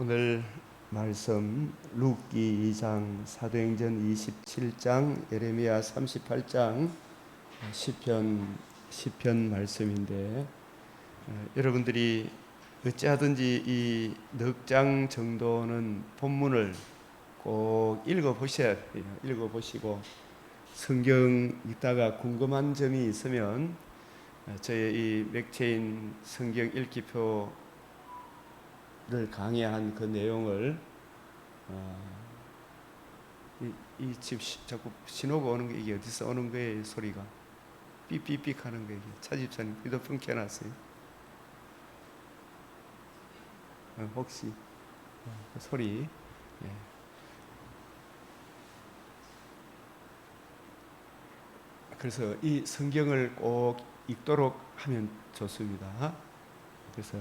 오늘 말씀 룻기 2장, 사도행전 27장, 예레미야 38장, 시편 말씀인데 여러분들이 어찌하든지 이 넉 장 정도는 본문을 꼭 읽어보셔야 돼요. 읽어보시고 성경 읽다가 궁금한 점이 있으면 저의 이 맥체인 성경 읽기표 를 강의한 그 내용을 이 집 자꾸 신호가 오는 거, 이게 어디서 오는 거예요? 소리가 삐삐삐 하는 거예요. 차집사님 휴대폰 켜놨어요. 혹시 그 소리. 예. 그래서 이 성경을 꼭 읽도록 하면 좋습니다. 그래서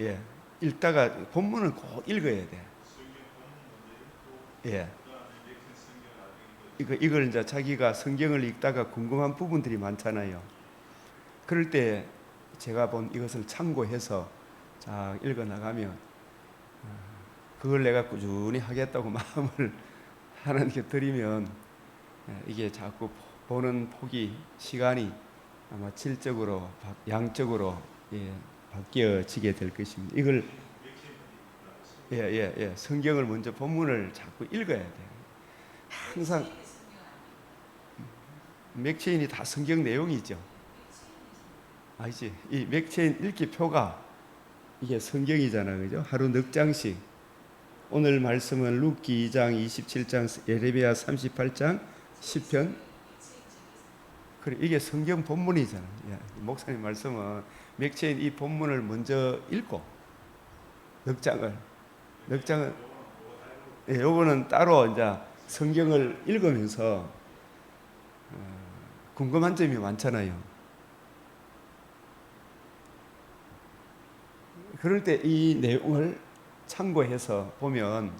예, 읽다가 본문은 꼭 읽어야 돼. 예. 이걸 이제 자기가 성경을 읽다가 궁금한 부분들이 많잖아요. 그럴 때 제가 본 이것을 참고해서 자 읽어 나가면 그걸 내가 꾸준히 하겠다고 마음을 하나님께 드리면 이게 자꾸 보는 폭이, 시간이 아마 질적으로 양적으로 바뀌어지게 될 것입니다. 이걸 성경을 먼저 본문을 자꾸 읽어야 돼요. 항상 맥체인이 다 성경 내용이죠. 알지? 이 맥체인 읽기표가 이게 성경이잖아, 그죠? 하루 넉 장씩. 오늘 말씀은 룻기 2장, 27장, 예레미야 38장, 시편. 그래, 이게 성경 본문이잖아. 목사님 말씀은 맥체인 이 본문을 먼저 읽고 넉 장은 요거는 따로 이제 성경을 읽으면서 궁금한 점이 많잖아요. 그럴 때 이 내용을 참고해서 보면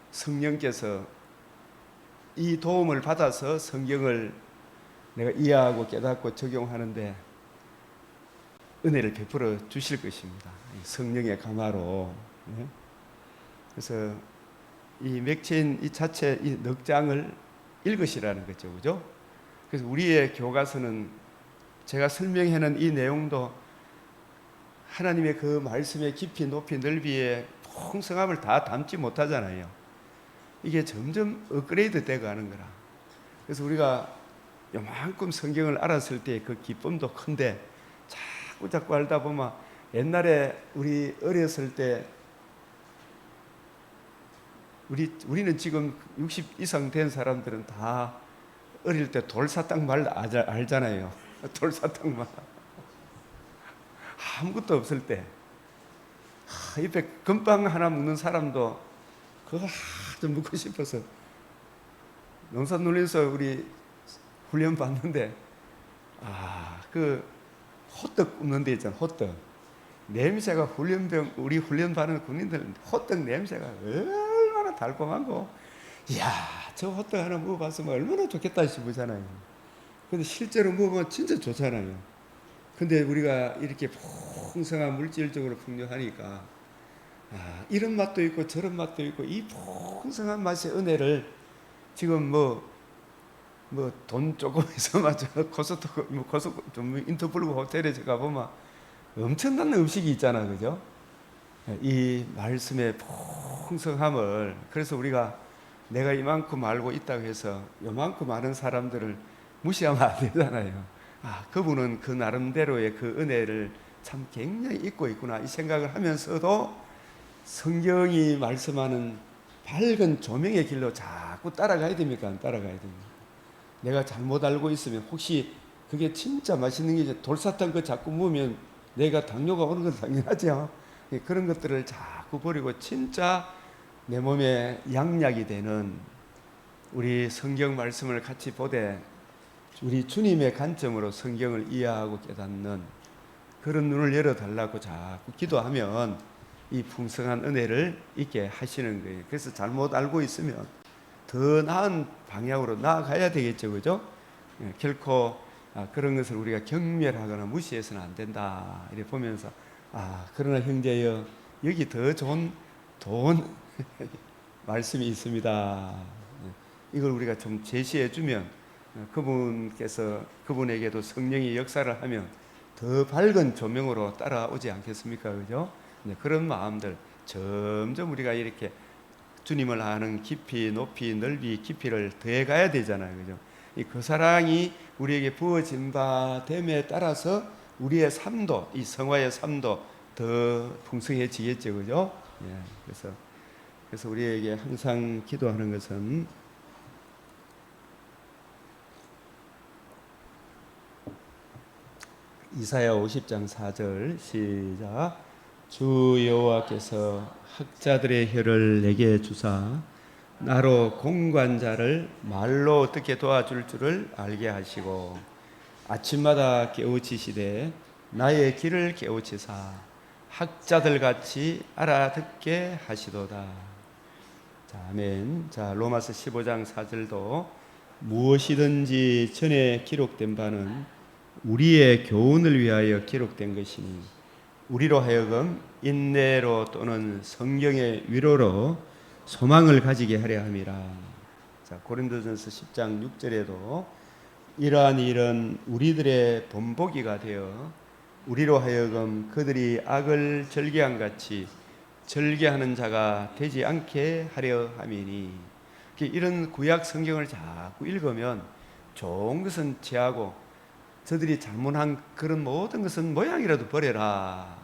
성령께서 이 도움을 받아서 성경을 내가 이해하고 깨닫고 적용하는데 은혜를 베풀어 주실 것입니다. 성령의 감화로. 그래서 이 맥체인 이 자체 이 넉 장을 읽으시라는 거죠, 그죠? 그래서 우리의 교과서는 제가 설명하는 이 내용도 하나님의 그 말씀의 깊이, 높이, 넓이의 풍성함을 다 담지 못하잖아요. 이게 점점 업그레이드 되어 가는 거라. 그래서 우리가 요만큼 성경을 알았을 때 그 기쁨도 큰데 자꾸 알다 보면 옛날에 우리 어렸을 때 우리는 지금 60 이상 된 사람들은 다 어릴 때 돌사탕 말 알잖아요. 돌사탕 말. 아무것도 없을 때 옆에 금빵 하나 먹는 사람도 그거 아주 먹고 싶어서 농산놀이에서 우리 훈련 받는데 그 호떡 굽는 데 있잖아. 호떡 냄새가 우리 훈련 받는 군인들 호떡 냄새가 얼마나 달콤하고, 이야 저 호떡 하나 먹어봤으면 얼마나 좋겠다 싶으잖아요. 근데 실제로 먹으면 진짜 좋잖아요. 근데 우리가 이렇게 풍성한 물질적으로 풍요하니까 이런 맛도 있고 저런 맛도 있고 이 풍성한 맛의 은혜를 지금 돈 조금 있어마저 인터블루 호텔에 가보면 엄청난 음식이 있잖아, 그죠? 이 말씀의 풍성함을, 그래서 우리가 내가 이만큼 알고 있다고 해서 이만큼 많은 사람들을 무시하면 안 되잖아요. 그분은 그 나름대로의 그 은혜를 참 굉장히 잊고 있구나 이 생각을 하면서도 성경이 말씀하는 밝은 조명의 길로 자꾸 따라가야 됩니까? 안 따라가야 됩니까? 내가 잘못 알고 있으면 혹시 그게 진짜 맛있는 게 돌사탕 그 자꾸 먹으면 내가 당뇨가 오는 건 당연하죠. 그런 것들을 자꾸 버리고 진짜 내 몸에 양약이 되는 우리 성경 말씀을 같이 보되 우리 주님의 관점으로 성경을 이해하고 깨닫는 그런 눈을 열어달라고 자꾸 기도하면 이 풍성한 은혜를 있게 하시는 거예요. 그래서 잘못 알고 있으면 더 나은 방향으로 나아가야 되겠죠, 그죠? 결코 그런 것을 우리가 경멸하거나 무시해서는 안 된다. 이렇게 보면서 그러나 형제여 여기 더 좋은 말씀이 있습니다. 이걸 우리가 좀 제시해 주면 그분에게도 성령이 역사를 하면 더 밝은 조명으로 따라오지 않겠습니까? 그죠? 그런 마음들 점점 우리가 이렇게 주님을 아는 깊이, 높이, 넓이, 깊이를 더해 가야 되잖아요. 그죠? 그 사랑이 우리에게 부어진 바 됨에 따라서 우리의 삶도, 이 성화의 삶도 더 풍성해지겠죠. 그죠? 예, 그래서 우리에게 항상 기도하는 것은 이사야 50장 4절 시작. 주 여호와께서 학자들의 혀를 내게 주사 나로 공관자를 말로 어떻게 도와줄 줄을 알게 하시고 아침마다 깨우치시되 나의 길을 깨우치사 학자들 같이 알아듣게 하시도다. 자, 아멘. 자, 로마서 15장 4절도 무엇이든지 전에 기록된 바는 우리의 교훈을 위하여 기록된 것이니 우리로 하여금 인내로 또는 성경의 위로로 소망을 가지게 하려 함이라. 자, 고린도전서 10장 6절에도 이러한 일은 우리들의 본보기가 되어 우리로 하여금 그들이 악을 절개한 같이 절개하는 자가 되지 않게 하려 함이니. 이런 구약 성경을 자꾸 읽으면 좋은 것은 제하고 저들이 잘못한 그런 모든 것은 모양이라도 버려라.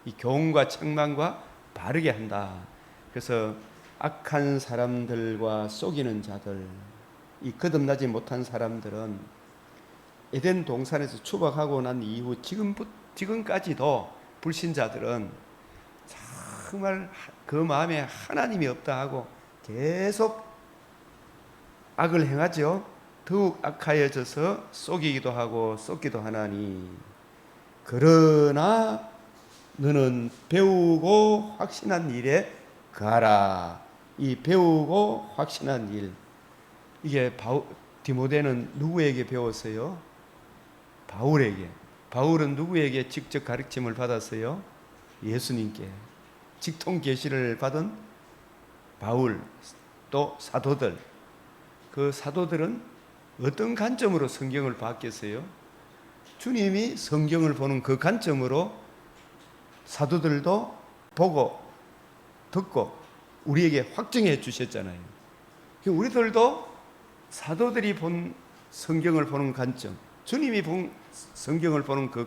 이 교훈과 책망과 바르게 한다. 그래서 악한 사람들과 속이는 자들, 이 거듭나지 못한 사람들은 에덴 동산에서 추박하고 난 이후 지금까지도 불신자들은 정말 그 마음에 하나님이 없다 하고 계속 악을 행하죠. 더욱 악하여져서 속이기도 하고 쏟기도 하나니 그러나 너는 배우고 확신한 일에 가라. 이 배우고 확신한 일, 이게 디모데는 누구에게 배웠어요? 바울에게. 바울은 누구에게 직접 가르침을 받았어요? 예수님께. 직통 계시를 받은 바울, 또 사도들. 그 사도들은 어떤 관점으로 성경을 봤겠어요? 주님이 성경을 보는 그 관점으로 사도들도 보고 듣고 우리에게 확증해 주셨잖아요. 우리들도 사도들이 본 성경을 보는 관점, 주님이 본 성경을 보는 그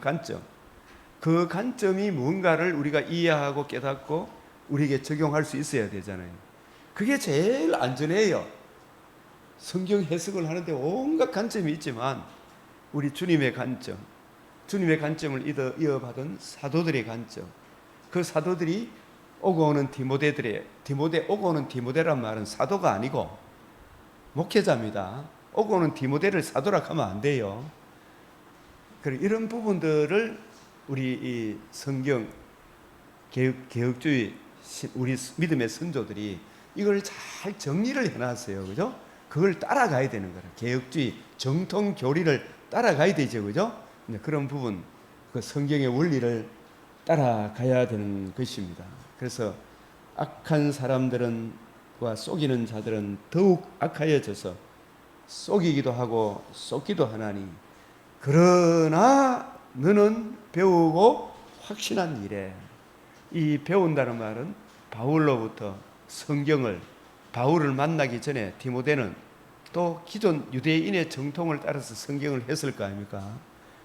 관점이 뭔가를 우리가 이해하고 깨닫고 우리에게 적용할 수 있어야 되잖아요. 그게 제일 안전해요. 성경 해석을 하는데 온갖 관점이 있지만 우리 주님의 관점, 주님의 관점을 이어받은 사도들의 관점, 그 사도들이 오고 오는 오고 오는 디모데란 말은 사도가 아니고 목회자입니다. 오고 오는 디모데를 사도라 하면 안 돼요. 이런 부분들을 우리 이 성경 개혁주의 우리 믿음의 선조들이 이걸 잘 정리를 해놨어요. 그죠? 그걸 따라가야 되는 거라. 개혁주의 정통 교리를 따라가야 되죠. 그죠? 그런 부분, 그 성경의 원리를 따라가야 되는 것입니다. 그래서 악한 사람들과 속이는 자들은 더욱 악하여져서 속이기도 하고 쏟기도 하나니 그러나 너는 배우고 확신한 일에. 이 배운다는 말은 바울로부터 바울을 만나기 전에 디모데는 또 기존 유대인의 정통을 따라서 성경을 했을 거 아닙니까?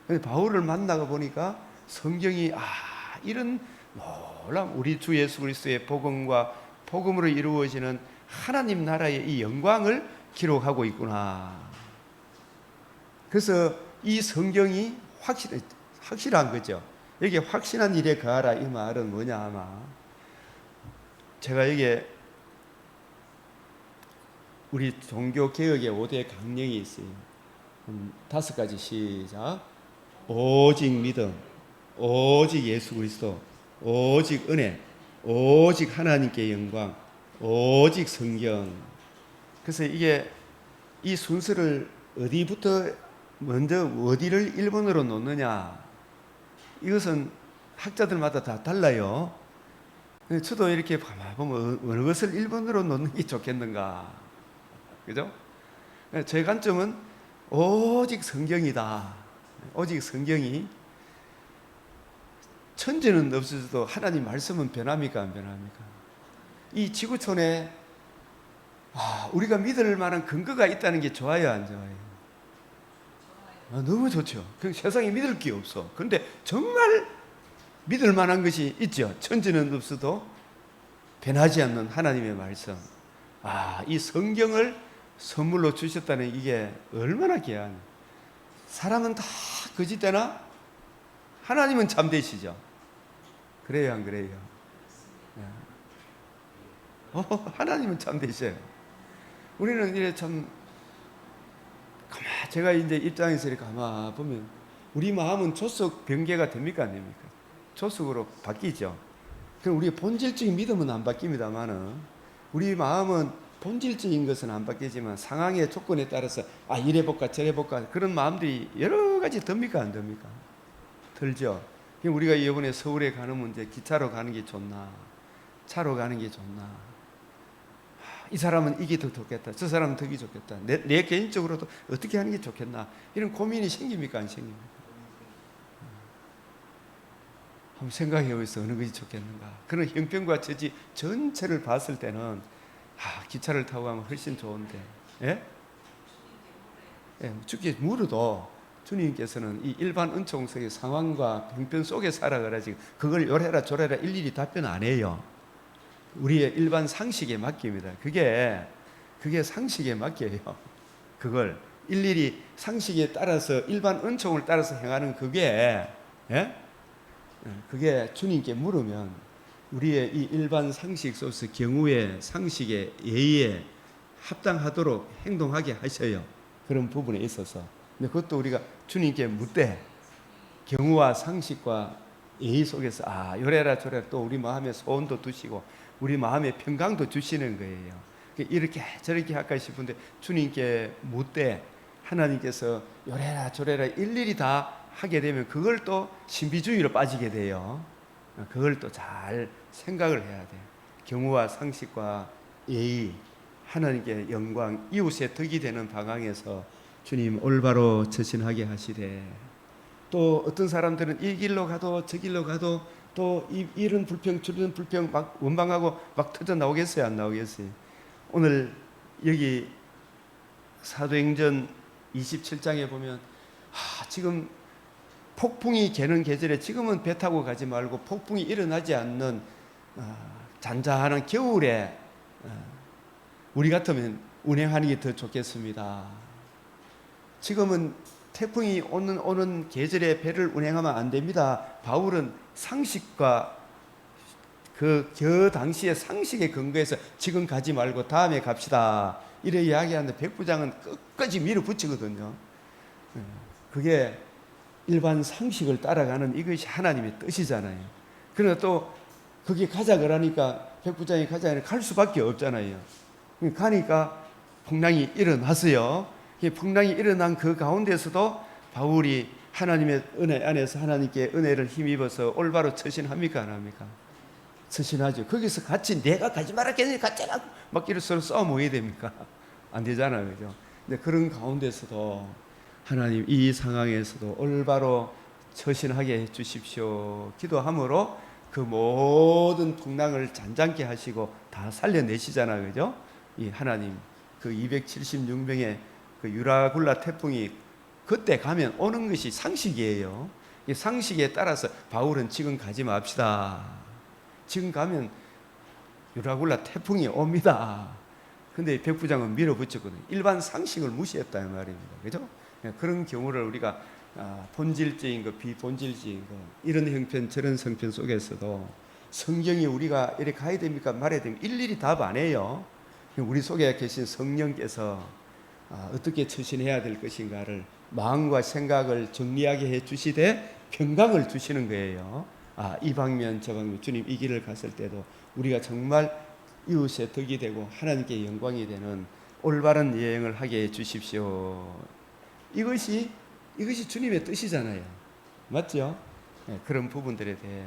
근데 바울을 만나고 보니까 성경이 이런 놀라운 우리 주 예수 그리스도의 복음과 복음으로 이루어지는 하나님 나라의 이 영광을 기록하고 있구나. 그래서 이 성경이 확실한 거죠. 여기 확신한 일에 가라 이 말은 뭐냐 아마 제가 여기에 우리 종교개혁의 5대 강령이 있어요. 5가지 시작. 오직 믿음, 오직 예수 그리스도, 오직 은혜, 오직 하나님께 영광, 오직 성경. 그래서 이게 이 순서를 어디부터 먼저 어디를 1번으로 놓느냐, 이것은 학자들마다 다 달라요. 저도 이렇게 가만 보면 어느 것을 1번으로 놓는 게 좋겠는가, 그죠? 제 관점은 오직 성경이다. 오직 성경이, 천지는 없어져도 하나님 말씀은 변합니까, 안 변합니까? 이 지구촌에 우리가 믿을 만한 근거가 있다는 게 좋아요, 안 좋아요? 너무 좋죠. 세상에 믿을 게 없어. 그런데 정말 믿을 만한 것이 있죠. 천지는 없어도 변하지 않는 하나님의 말씀. 이 성경을 선물로 주셨다는 이게 얼마나 귀한. 사람은 다 거짓되나 하나님은 참되시죠. 그래요, 안 그래요? 하나님은 참되셔요. 우리는 이래 참 제가 이제 입장에서 이렇게 가만 보면 우리 마음은 조석 변개가 됩니까, 안 됩니까? 조석으로 바뀌죠. 그럼 우리의 본질적인 믿음은 안 바뀝니다만은 우리 마음은 본질적인 것은 안 바뀌지만 상황의 조건에 따라서 이래 볼까 저래 볼까 그런 마음들이 여러 가지 듭니까, 안 듭니까? 들죠. 우리가 이번에 서울에 가는 문제, 기차로 가는 게 좋나 차로 가는 게 좋나, 이 사람은 이게 더 좋겠다, 저 사람은 더 이게 좋겠다, 내 개인적으로도 어떻게 하는 게 좋겠나, 이런 고민이 생깁니까, 안 생깁니까? 한번 생각해 보세요. 어느 것이 좋겠는가. 그런 형편과 처지 전체를 봤을 때는 기차를 타고 가면 훨씬 좋은데, 죽게 물어도 주님께서는 이 일반 은총성의 상황과 형편 속에 살아가지고 그걸 요래라 저래라 일일이 답변 안 해요. 우리의 일반 상식에 맡깁니다. 그게 상식에 맡겨요. 그걸 일일이 상식에 따라서 일반 은총을 따라서 행하는 그게 주님께 물으면 우리의 이 일반 상식 속에서 경우의 상식의 예의에 합당하도록 행동하게 하셔요. 그런 부분에 있어서. 근데 그것도 우리가 주님께 묻되 경우와 상식과 예의 속에서 요래라 저래라 또 우리 마음에 소원도 두시고 우리 마음에 평강도 주시는 거예요. 이렇게 저렇게 할까 싶은데 주님께 묻되 하나님께서 요래라 저래라 일일이 다 하게 되면 그걸 또 신비주의로 빠지게 돼요. 그걸 또 잘 생각을 해야 돼요. 경우와 상식과 예의, 하나님께 영광, 이웃의 덕이 되는 방향에서 주님 올바로 처신하게 하시되, 또 어떤 사람들은 이 길로 가도 저 길로 가도 또 이런 불평 저런 불평 막 원망하고 막 터져 나오겠어요, 안 나오겠어요? 오늘 여기 사도행전 27장에 보면 지금 폭풍이 개는 계절에 지금은 배 타고 가지 말고 폭풍이 일어나지 않는 잔잔한 겨울에 우리 같으면 운행하는 게 더 좋겠습니다. 지금은 태풍이 오는 계절에 배를 운행하면 안 됩니다. 바울은 상식과 그 당시의 상식에 근거해서 지금 가지 말고 다음에 갑시다 이래 이야기하는데 백부장은 끝까지 밀어붙이거든요. 그게 일반 상식을 따라가는 이것이 하나님의 뜻이잖아요. 그러나 또 거기 가자 그러니까 백부장이 가자 하니까 갈 수밖에 없잖아요. 가니까 풍랑이 일어났어요. 풍랑이 일어난 그 가운데서도 바울이 하나님의 은혜 안에서 하나님께 은혜를 힘입어서 올바로 처신합니까, 안 합니까? 처신하죠. 거기서 같이 내가 가지 말았겠니 갔잖아 막 이렇게 서로 싸워 모여야 됩니까? 안 되잖아요, 그죠? 근데 그런 가운데서도 하나님 이 상황에서도 올바로 처신하게 해 주십시오 기도함으로 그 모든 풍랑을 잔잔케 하시고 다 살려내시잖아요, 그죠? 이 하나님 그 276명의 그 유라굴라 태풍이 그때 가면 오는 것이 상식이에요. 이 상식에 따라서 바울은 지금 가지 맙시다. 지금 가면 유라굴라 태풍이 옵니다. 근데 백부장은 밀어붙였거든요. 일반 상식을 무시했다는 말입니다. 그죠? 그런 경우를 우리가 본질적인 것, 비본질적인 것, 이런 형편, 저런 성편 속에서도 성경이 우리가 이렇게 가야 됩니까? 말해야 됩니까? 일일이 답 안 해요. 우리 속에 계신 성령께서 어떻게 처신해야 될 것인가를 마음과 생각을 정리하게 해 주시되 평강을 주시는 거예요. 이 방면 저 방면 주님 이 길을 갔을 때도 우리가 정말 이웃의 덕이 되고 하나님께 영광이 되는 올바른 여행을 하게 해 주십시오. 이것이 주님의 뜻이잖아요. 맞죠? 그런 부분들에 대해.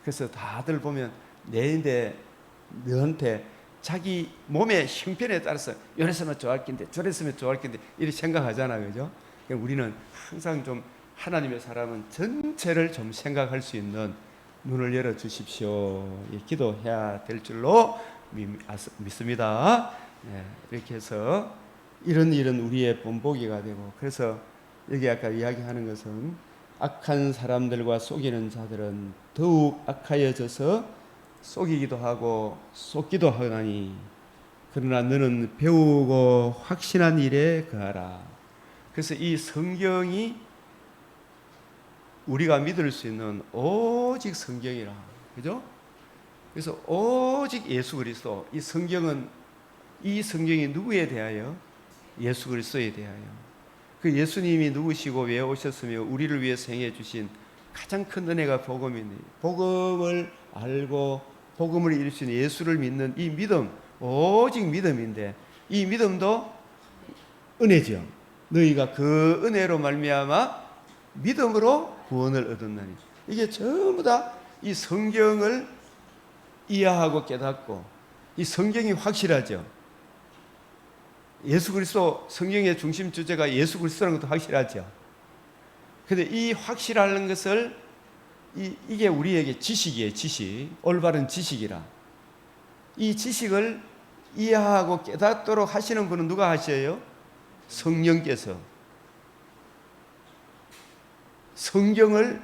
그래서 다들 보면 내인데 너한테 자기 몸의 형편에 따라서 이랬으면 좋을 텐데 저랬으면 좋을 텐데 이렇게 생각하잖아, 그죠? 그러니까 우리는 항상 좀 하나님의 사람은 전체를 좀 생각할 수 있는 눈을 열어 주십시오. 기도해야 될 줄로 믿습니다. 네, 이렇게 해서 이런 일은 우리의 본보기가 되고, 그래서 여기 아까 이야기하는 것은 악한 사람들과 속이는 자들은 더욱 악하여져서 속이기도 하고 속기도 하나니 그러나 너는 배우고 확신한 일에 거하라. 그래서 이 성경이 우리가 믿을 수 있는 오직 성경이라, 그죠? 그래서 오직 예수 그리스도. 이 성경이 누구에 대하여? 예수 그리스도에 대하여. 그 예수님이 누구시고 왜 오셨으며 우리를 위해서 행해 주신 가장 큰 은혜가 복음이니, 복음을 알고 복음을 이룰 수 있는 예수를 믿는 이 믿음, 오직 믿음인데, 이 믿음도 은혜죠. 너희가 그 은혜로 말미암아 믿음으로 구원을 얻었나니. 이게 전부 다 이 성경을 이해하고 깨닫고, 이 성경이 확실하죠. 예수 그리스도, 성경의 중심 주제가 예수 그리스도라는 것도 확실하죠. 근데 이 확실한 것을 이게 우리에게 지식이에요. 지식, 올바른 지식이라. 이 지식을 이해하고 깨닫도록 하시는 분은 누가 하셔요? 성령께서. 성경을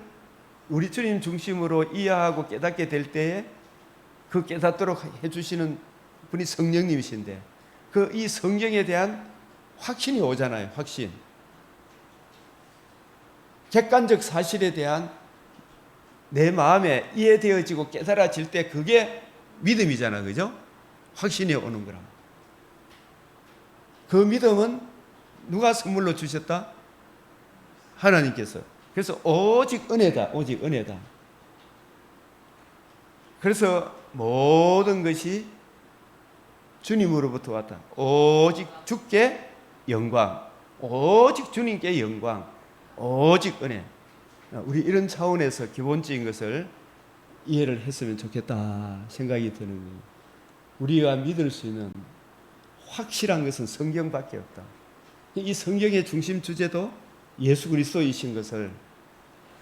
우리 주님 중심으로 이해하고 깨닫게 될 때에 그 깨닫도록 해주시는 분이 성령님이신데, 그 이 성경에 대한 확신이 오잖아요. 확신. 객관적 사실에 대한 내 마음에 이해되어지고 깨달아질 때 그게 믿음이잖아, 그죠? 확신이 오는 거라. 그 믿음은 누가 선물로 주셨다? 하나님께서. 그래서 오직 은혜다, 오직 은혜다. 그래서 모든 것이 주님으로부터 왔다. 오직 주께 영광, 오직 주님께 영광, 오직 은혜. 우리 이런 차원에서 기본적인 것을 이해를 했으면 좋겠다 생각이 드는 거예요. 우리가 믿을 수 있는 확실한 것은 성경밖에 없다. 이 성경의 중심 주제도 예수 그리스도이신 것을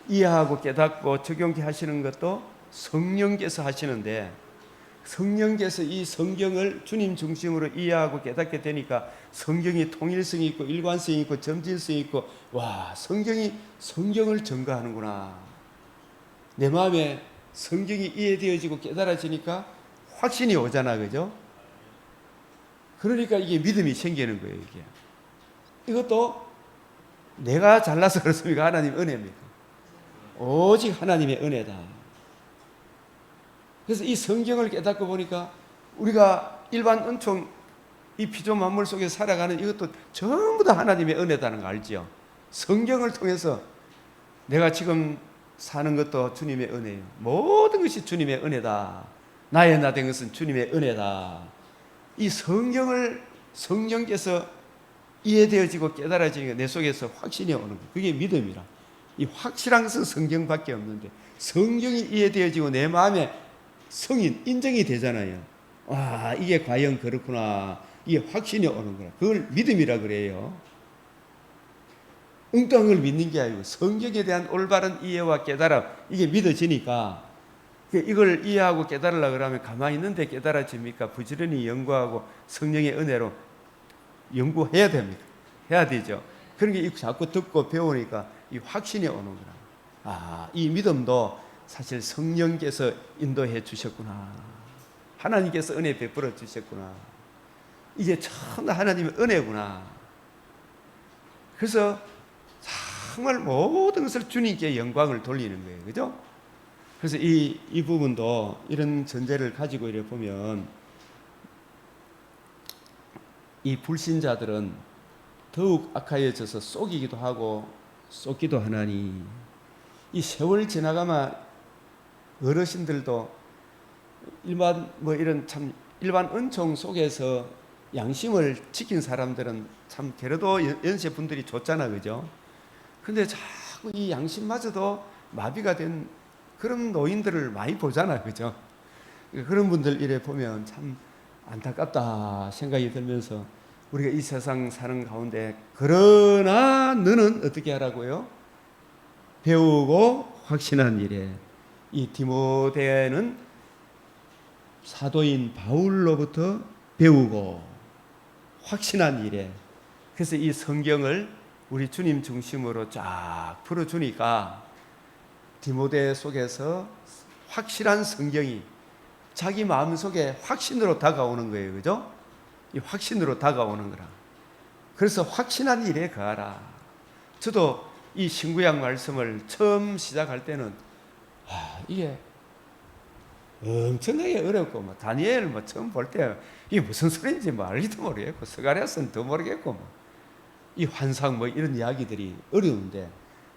이해하고 깨닫고 적용케 하시는 것도 성령께서 하시는데, 성령께서 이 성경을 주님 중심으로 이해하고 깨닫게 되니까 성경이 통일성이 있고 일관성이 있고 점진성이 있고, 와, 성경이 성경을 증거하는구나. 내 마음에 성경이 이해되어지고 깨달아지니까 확신이 오잖아, 그죠? 그러니까 이게 믿음이 생기는 거예요. 이게 이것도 내가 잘나서 그렇습니까? 하나님 은혜입니까? 오직 하나님의 은혜다. 그래서 이 성경을 깨닫고 보니까 우리가 일반 은총, 이 피조 만물 속에 살아가는 이것도 전부 다 하나님의 은혜다는 거 알죠? 성경을 통해서 내가 지금 사는 것도 주님의 은혜예요. 모든 것이 주님의 은혜다. 나의 나 된 것은 주님의 은혜다. 이 성경을 성령께서 이해되어지고 깨달아지니까 내 속에서 확신이 오는 거예요. 그게 믿음이라. 이 확실한 것은 성경밖에 없는데, 성경이 이해되어지고 내 마음에 성인, 인정이 되잖아요. 와, 이게 과연 그렇구나. 이게 확신이 오는 거라. 그걸 믿음이라 그래요. 엉뚱한 걸 믿는 게 아니고 성경에 대한 올바른 이해와 깨달음, 이게 믿어지니까 이걸 이해하고 깨달으려고 그러면 가만히 있는데 깨달아집니까? 부지런히 연구하고 성령의 은혜로 연구해야 됩니까? 해야 되죠. 그런 게 자꾸 듣고 배우니까 이 확신이 오는 거라. 아, 이 믿음도 사실 성령께서 인도해 주셨구나. 하나님께서 은혜 베풀어 주셨구나. 이게 참 하나님의 은혜구나. 그래서 정말 모든 것을 주님께 영광을 돌리는 거예요. 그죠? 그래서 이 부분도 이런 전제를 가지고 이래 보면 이 불신자들은 더욱 악하여져서 속이기도 하고 속기도 하나니, 이 세월 지나가면 어르신들도 일반 일반 은총 속에서 양심을 지킨 사람들은 참 게러도 연세 분들이 좋잖아, 그죠? 근데 자꾸 이 양심마저도 마비가 된 그런 노인들을 많이 보잖아, 그죠? 그런 분들 이래 보면 참 안타깝다 생각이 들면서 우리가 이 세상 사는 가운데 그러나 너는 어떻게 하라고요? 배우고 확신한 일에. 이 디모데는 사도인 바울로부터 배우고 확신한 일에. 그래서 이 성경을 우리 주님 중심으로 쫙 풀어주니까 디모데 속에서 확실한 성경이 자기 마음속에 확신으로 다가오는 거예요. 그죠? 이 확신으로 다가오는 거라. 그래서 확신한 일에 거하라. 저도 이 신구약 말씀을 처음 시작할 때는 이게 엄청나게 어렵고 다니엘 처음 볼 때 이게 무슨 소리인지 알지도 모르겠고 스가랴서는 더 모르겠고 이 환상 이런 이야기들이 어려운데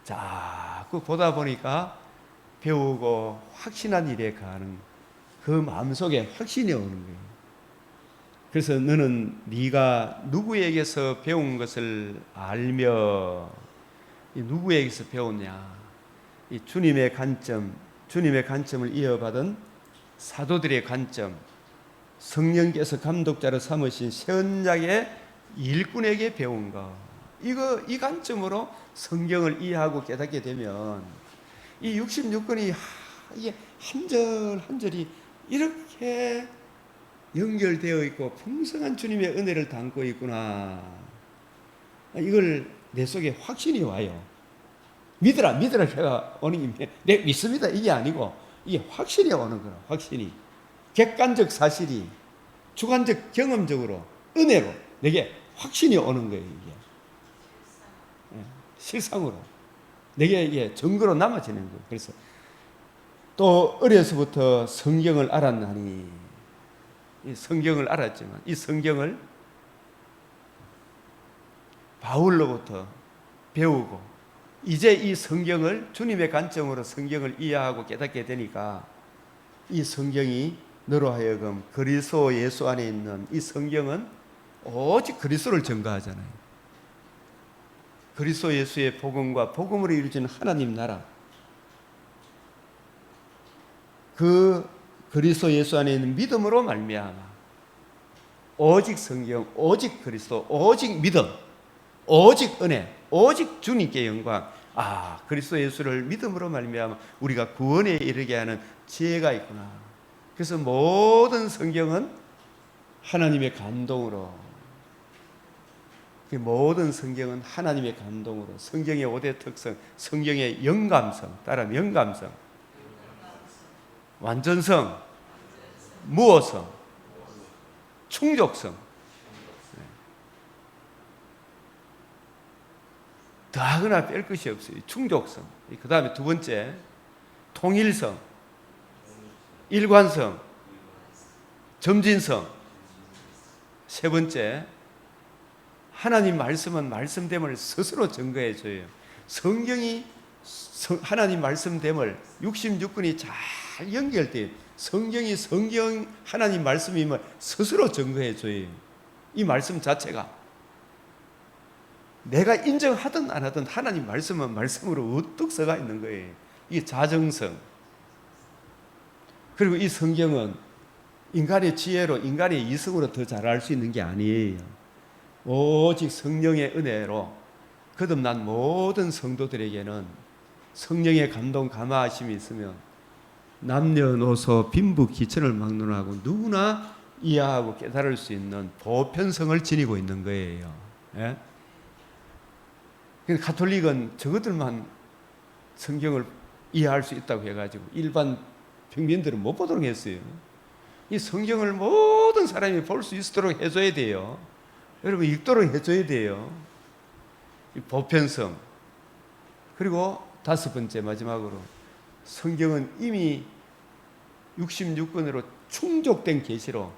자꾸 보다 보니까 배우고 확신한 일에 가는 그 마음속에 확신이 오는 거예요. 그래서 너는 네가 누구에게서 배운 것을 알며 누구에게서 배웠냐? 이 주님의 관점을 이어받은 사도들의 관점, 성령께서 감독자로 삼으신 새 언약의 일꾼에게 배운 것. 이 관점으로 성경을 이해하고 깨닫게 되면 이 66권이 이게 한 절 한 절이 이렇게 연결되어 있고 풍성한 주님의 은혜를 담고 있구나. 이걸 내 속에 확신이 와요. 믿으라 해가 오는 게 내 믿습니다 이게 아니고 이게 확신이 오는 거라. 확신이 객관적 사실이 주관적 경험적으로 은혜로 내게 확신이 오는 거예요. 이게 실상으로 내게 이게 증거로 남아지는 거예요. 그래서 또 어려서부터 성경을 알았나니 이 성경을 알았지만 이 성경을 바울로부터 배우고 이제 이 성경을 주님의 관점으로 성경을 이해하고 깨닫게 되니까 이 성경이 너로 하여금 그리스도 예수 안에 있는 이 성경은 오직 그리스도를 증거하잖아요. 그리스도 예수의 복음과 복음으로 이루어지는 하나님 나라, 그 그리스도 예수 안에 있는 믿음으로 말미암아 오직 성경, 오직 그리스도, 오직 믿음, 오직 은혜, 오직 주님께 영광. 그리스도 예수를 믿음으로 말미암아 우리가 구원에 이르게 하는 지혜가 있구나. 그래서 모든 성경은 하나님의 감동으로, 모든 성경은 하나님의 감동으로, 성경의 5대 특성, 성경의 영감성, 따라하면 영감성, 완전성, 무어성, 충족성. 더하거나 뺄 것이 없어요. 충족성. 그 다음에 두 번째, 통일성, 일관성, 점진성. 세 번째, 하나님 말씀은 말씀됨을 스스로 증거해 줘요. 성경이 하나님 말씀됨을 66권이 잘 연결돼요. 성경이 성경 하나님 말씀임을 스스로 증거해 줘요. 이 말씀 자체가 내가 인정하든 안 하든 하나님 말씀은 말씀으로 우뚝 서가 있는 거예요. 이게 자정성. 그리고 이 성경은 인간의 지혜로, 인간의 이성으로 더 잘할 수 있는 게 아니에요. 오직 성령의 은혜로 거듭난 모든 성도들에게는 성령의 감동, 감화하심이 있으면 남녀노소 빈부귀천을 막론하고 누구나 이해하고 깨달을 수 있는 보편성을 지니고 있는 거예요. 예? 가톨릭은 저것들만 성경을 이해할 수 있다고 해가지고 일반 평민들은 못 보도록 했어요. 이 성경을 모든 사람이 볼 수 있도록 해줘야 돼요. 여러분 읽도록 해줘야 돼요. 이 보편성. 그리고 다섯 번째 마지막으로 성경은 이미 66권으로 충족된 계시로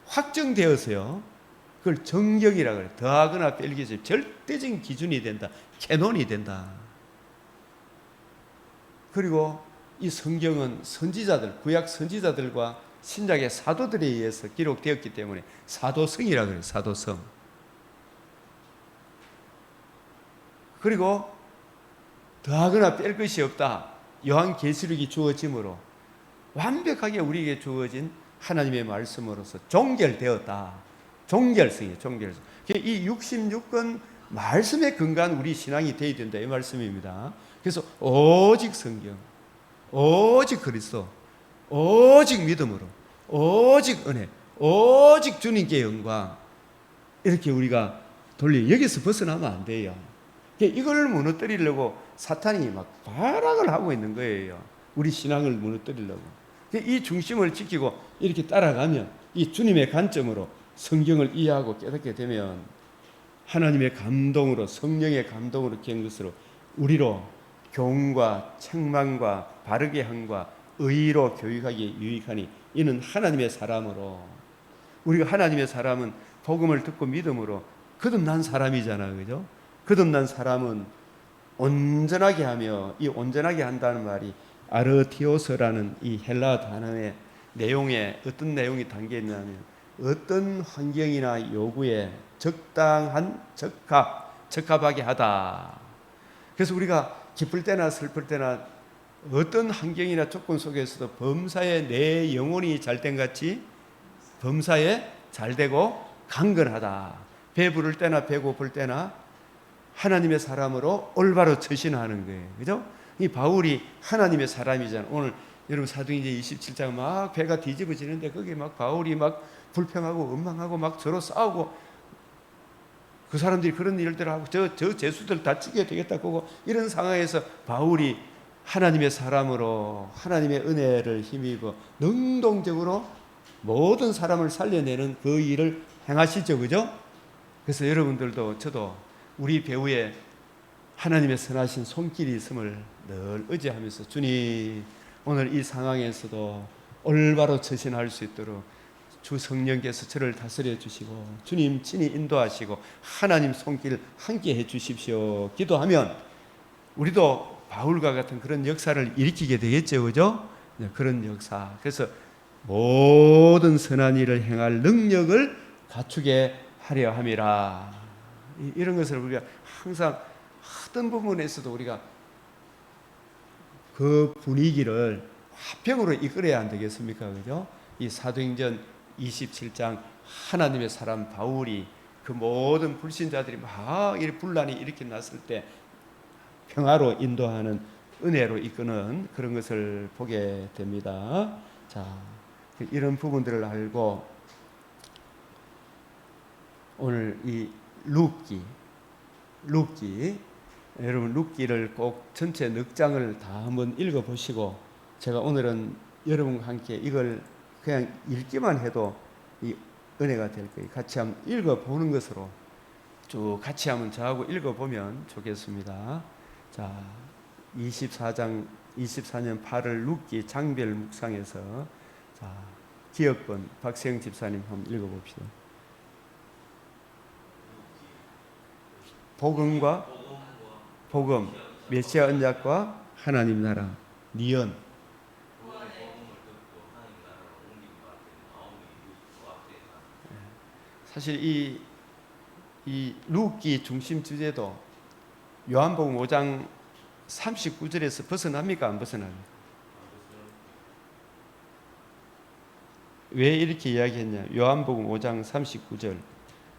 확정되어서요. 그걸 정경이라 그래요. 더하거나 뺄 것이 절대적인 기준이 된다. 캐논이 된다. 그리고 이 성경은 선지자들, 구약 선지자들과 신약의 사도들에 의해서 기록되었기 때문에 사도성이라 그래요. 사도성. 그리고 더하거나 뺄 것이 없다. 요한계시록이 주어지므로 완벽하게 우리에게 주어진 하나님의 말씀으로서 종결되었다. 종결성이에요. 종결성. 이 66권 말씀에 근거한 우리 신앙이 되어야 된다, 이 말씀입니다. 그래서 오직 성경, 오직 그리스도, 오직 믿음으로, 오직 은혜, 오직 주님께 영광, 이렇게 우리가 여기서 벗어나면 안 돼요. 이걸 무너뜨리려고 사탄이 막 발악을 하고 있는 거예요. 우리 신앙을 무너뜨리려고. 이 중심을 지키고 이렇게 따라가면, 이 주님의 관점으로 성경을 이해하고 깨닫게 되면 하나님의 감동으로, 성령의 감동으로 깬 것으로 우리로 교훈과 책망과 바르게 함과 의로 교육하기에 유익하니 이는 하나님의 사람으로. 우리가 하나님의 사람은 복음을 듣고 믿음으로 거듭난 사람이잖아, 그죠? 거듭난 사람은 온전하게 하며, 이 온전하게 한다는 말이 아르티오스라는 이 헬라 단어의 내용에 어떤 내용이 담겨 있냐면, 어떤 환경이나 요구에 적당한 적합하게 하다. 그래서 우리가 기쁠 때나 슬플 때나 어떤 환경이나 조건 속에서도 범사에 내 영혼이 잘된 같이 범사에 잘되고 강건하다. 배부를 때나 배고플 때나 하나님의 사람으로 올바로 처신하는 거예요. 그죠? 이 바울이 하나님의 사람이잖아요. 오늘 여러분 사도행전 27장 막 배가 뒤집어지는데 거기 막 바울이 막 불평하고 원망하고 막 서로 싸우고, 그 사람들이 그런 일들을 하고 저 죄수들 다 죽여야 되겠다 그거, 이런 상황에서 바울이 하나님의 사람으로 하나님의 은혜를 힘입어 능동적으로 모든 사람을 살려내는 그 일을 행하시죠. 그죠? 그래서 여러분들도 저도 우리 배후에 하나님의 선하신 손길이 있음을 늘 의지하면서, 주님 오늘 이 상황에서도 올바로 처신할 수 있도록 주 성령께서 저를 다스려 주시고 주님 친히 인도하시고 하나님 손길 함께 해 주십시오 기도하면 우리도 바울과 같은 그런 역사를 일으키게 되겠죠. 그죠? 그런 역사. 그래서 모든 선한 일을 행할 능력을 갖추게 하려 함이라. 이런 것을 우리가 항상 어떤 부분에서도 우리가 그 분위기를 화평으로 이끌어야 안 되겠습니까? 그죠? 이 사도행전 27장 하나님의 사람 바울이 그 모든 불신자들이 막 이 분란이 이렇게 났을 때 평화로 인도하는, 은혜로 이끄는 그런 것을 보게 됩니다. 자, 이런 부분들을 알고 오늘 이 룻기 여러분 룻기를 꼭 전체 넉 장을 다 한번 읽어 보시고, 제가 오늘은 여러분과 함께 이걸 그냥 읽기만 해도 이 은혜가 될 거예요. 같이 한번 읽어 보는 것으로 쭉 같이 한번 저하고 읽어 보면 좋겠습니다. 자, 24년 8월 룻기 장별 묵상에서, 자, 기억본 박세영 집사님 한번 읽어 봅시다. 복음, 메시아 언약과 하나님 나라, 니언. 사실 이 룻기 중심 주제도 요한복음 5장 39절에서 벗어납니까? 안 벗어납니까? 왜 이렇게 이야기했냐? 요한복음 5장 39절,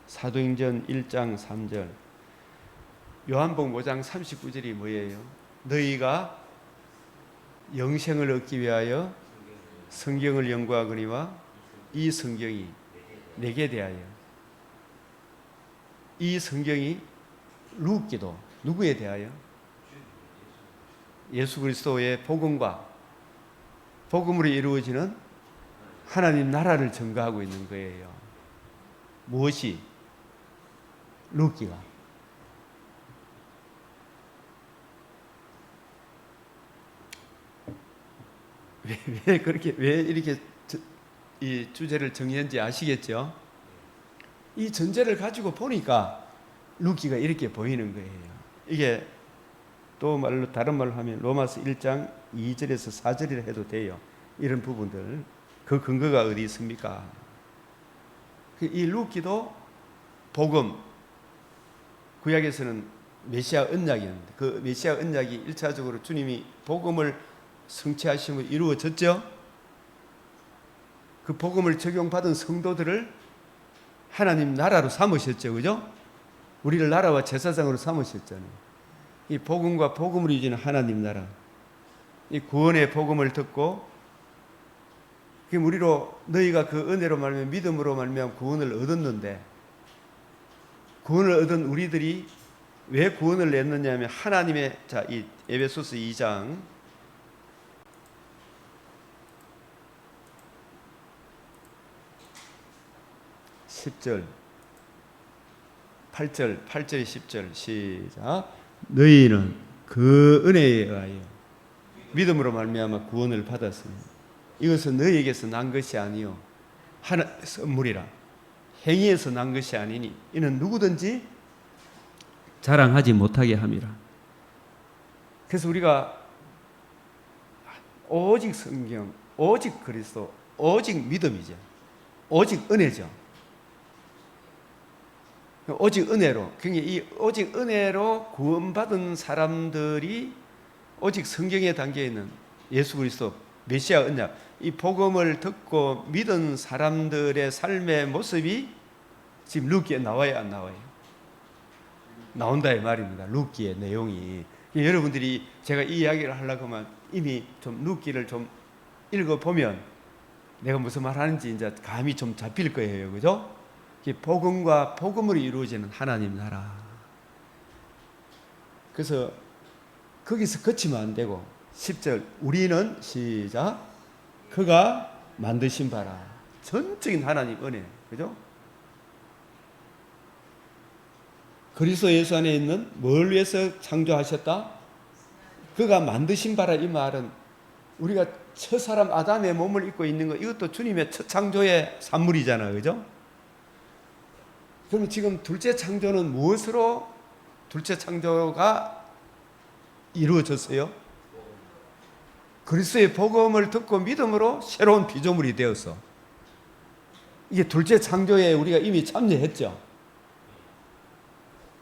사도행전 1장 3절. 요한복음 5장 39절이 뭐예요? 너희가 영생을 얻기 위하여 성경을 연구하거니와 이 성경이 내게 대하여. 이 성경이 룻기도 누구에 대하여? 예수 그리스도의 복음과 복음으로 이루어지는 하나님 나라를 증거하고 있는 거예요. 무엇이? 룻기가. 왜 이렇게 이 주제를 정했는지 아시겠죠? 이 전제를 가지고 보니까 룻기가 이렇게 보이는 거예요. 이게 또 말로 다른 말로 하면 로마서 1장 2절에서 4절이라 해도 돼요. 이런 부분들 그 근거가 어디 있습니까? 이 룻기도 복음, 구약에서는 메시아 언약이었는데 그 메시아 언약이 1차적으로 주님이 복음을 성취하심으로 이루어졌죠. 그 복음을 적용받은 성도들을 하나님 나라로 삼으셨죠. 그죠? 우리를 나라와 제사장으로 삼으셨잖아요. 이 복음과 복음을 이루는 하나님 나라, 이 구원의 복음을 듣고 우리로 너희가 그 은혜로 말미암아 믿음으로 말미암아 구원을 얻었는데, 구원을 얻은 우리들이 왜 구원을 냈느냐 하면 하나님의, 자, 이 에베소서 2장 10절 8절 10절 시작. 너희는 그 은혜에 의하여 믿음으로 말미암아 구원을 받았으니 이것은 너희에게서 난 것이 아니요 하나님의 선물이라. 행위에서 난 것이 아니니 이는 누구든지 자랑하지 못하게 함이라. 그래서 우리가 오직 성경, 오직 그리스도, 오직 믿음이죠. 오직 은혜죠. 오직 은혜로, 그러니까 이 오직 은혜로 구원받은 사람들이 오직 성경에 담겨 있는 예수 그리스도 메시아 언약, 이 복음을 듣고 믿은 사람들의 삶의 모습이 지금 룻기에 나와야 안 나와요? 나온다 이 말입니다. 룻기의 내용이. 여러분들이 제가 이 이야기를 하려고 하면 이미 좀 룻기를 좀 읽어보면 내가 무슨 말 하는지 이제 감이 좀 잡힐 거예요. 그죠? 복음과 복음으로 이루어지는 하나님 나라. 그래서 거기서 그치면 안 되고 10절 우리는 시작 그가 만드신 바라. 전적인 하나님 은혜. 그죠? 그리스도 예수 안에 있는 뭘 위해서 창조하셨다? 그가 만드신 바라. 이 말은 우리가 첫 사람 아담의 몸을 입고 있는 거, 이것도 주님의 첫 창조의 산물이잖아요. 그죠? 그러면 지금 둘째 창조는 무엇으로 둘째 창조가 이루어졌어요? 그리스도의 복음을 듣고 믿음으로 새로운 피조물이 되어서, 이게 둘째 창조에 우리가 이미 참여했죠.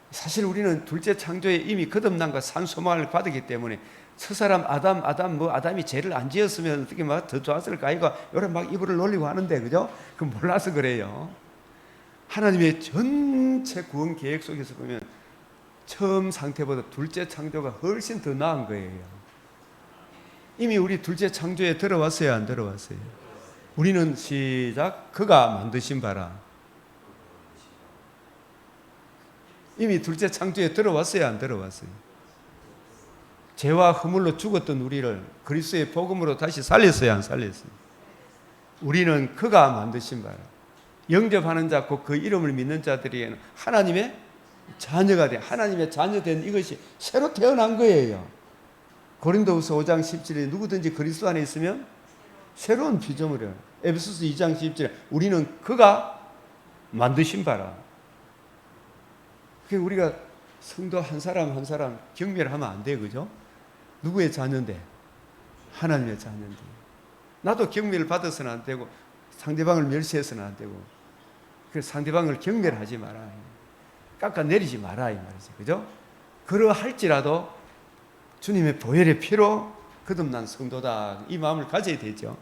사실 우리는 둘째 창조에 이미 거듭남과 산소망을 받았기 때문에 첫사람 아담이 죄를 안 지었으면 어떻게 막 더 좋았을까? 이거 요래 막 이불을 놀리고 하는데, 그죠? 그 몰라서 그래요. 하나님의 전체 구원 계획 속에서 보면 처음 상태보다 둘째 창조가 훨씬 더 나은 거예요. 이미 우리 둘째 창조에 들어왔어요, 안 들어왔어요? 우리는 시작 그가 만드신 바라. 이미 둘째 창조에 들어왔어요, 안 들어왔어요? 죄와 허물로 죽었던 우리를 그리스도의 복음으로 다시 살렸어요, 안 살렸어요? 우리는 그가 만드신 바라. 영접하는 자, 곧 그 이름을 믿는 자들에게는 하나님의 자녀가 돼. 하나님의 자녀된 이것이 새로 태어난 거예요. 고린도후서 5장 17절에 누구든지 그리스도 안에 있으면 새로운 피조물이에요. 에베소서 2장 10절에 우리는 그가 만드신 바라. 그러니까 우리가 성도 한 사람 한 사람 경멸하면 안 돼, 그죠? 누구의 자녀인데? 하나님의 자녀인데. 나도 경멸을 받아서는 안 되고 상대방을 멸시해서는 안 되고, 그래서 상대방을 경멸하지 마라, 깎아내리지 마라 이 말이죠. 그죠? 그러할지라도 주님의 보혈의 피로 거듭난 성도다, 이 마음을 가져야 되죠.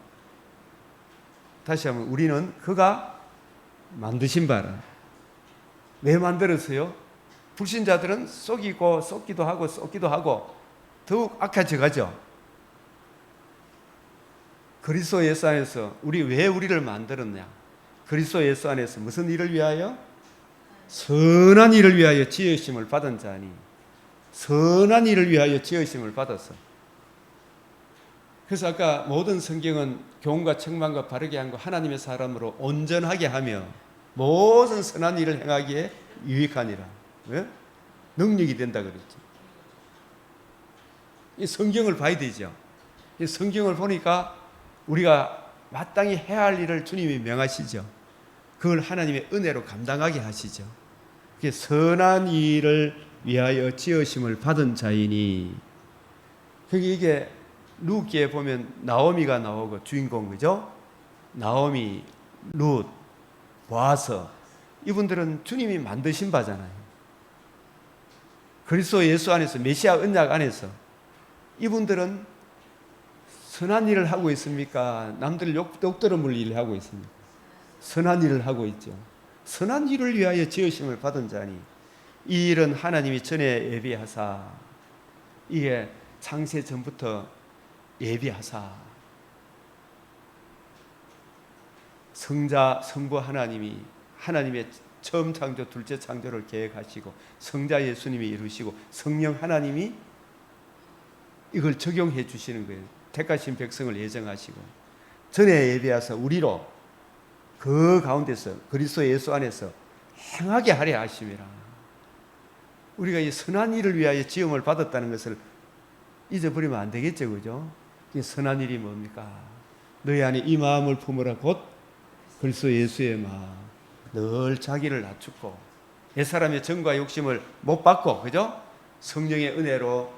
다시 한번 우리는 그가 만드신 바라. 왜 만들었어요? 불신자들은 속기도 하고 더욱 악해져 가죠. 그리스도 예수 안에서 왜 우리를 만들었냐? 그리스도 예수 안에서 무슨 일을 위하여? 선한 일을 위하여 지으심을 받은 자니, 선한 일을 위하여 지으심을 받았어. 그래서 아까 모든 성경은 교훈과 책망과 바르게 한 거 하나님의 사람으로 온전하게 하며 모든 선한 일을 행하기에 유익하니라. 왜? 능력이 된다 그랬죠. 이 성경을 봐야 되죠. 이 성경을 보니까 우리가 마땅히 해야 할 일을 주님이 명하시죠. 그걸 하나님의 은혜로 감당하게 하시죠. 그게 선한 일을 위하여 지으심을 받은 자이니. 이게 룻기에 보면 나오미가 나오고 주인공, 그죠? 나오미, 룻, 보아스, 이분들은 주님이 만드신 바잖아요. 그리스도 예수 안에서, 메시아 언약 안에서 이분들은 선한 일을 하고 있습니까? 남들 욕 들어물 일을 하고 있습니까? 선한 일을 하고 있죠. 선한 일을 위하여 지으심을 받은 자니 이 일은 하나님이 전에 예비하사, 이게 창세 전부터 예비하사 성부 하나님의 처음 창조, 둘째 창조를 계획하시고 성자 예수님이 이루시고 성령 하나님이 이걸 적용해 주시는 거예요. 택하신 백성을 예정하시고 전에 예비하사 우리로 그 가운데서 그리스도 예수 안에서 행하게 하려 하심이라. 우리가 이 선한 일을 위하여 지음을 받았다는 것을 잊어버리면 안 되겠죠, 그죠? 이 선한 일이 뭡니까? 너희 안에 이 마음을 품으라. 곧 그리스도 예수의 마음. 늘 자기를 낮추고 옛사람의 정과 욕심을 못 받고, 그죠? 성령의 은혜로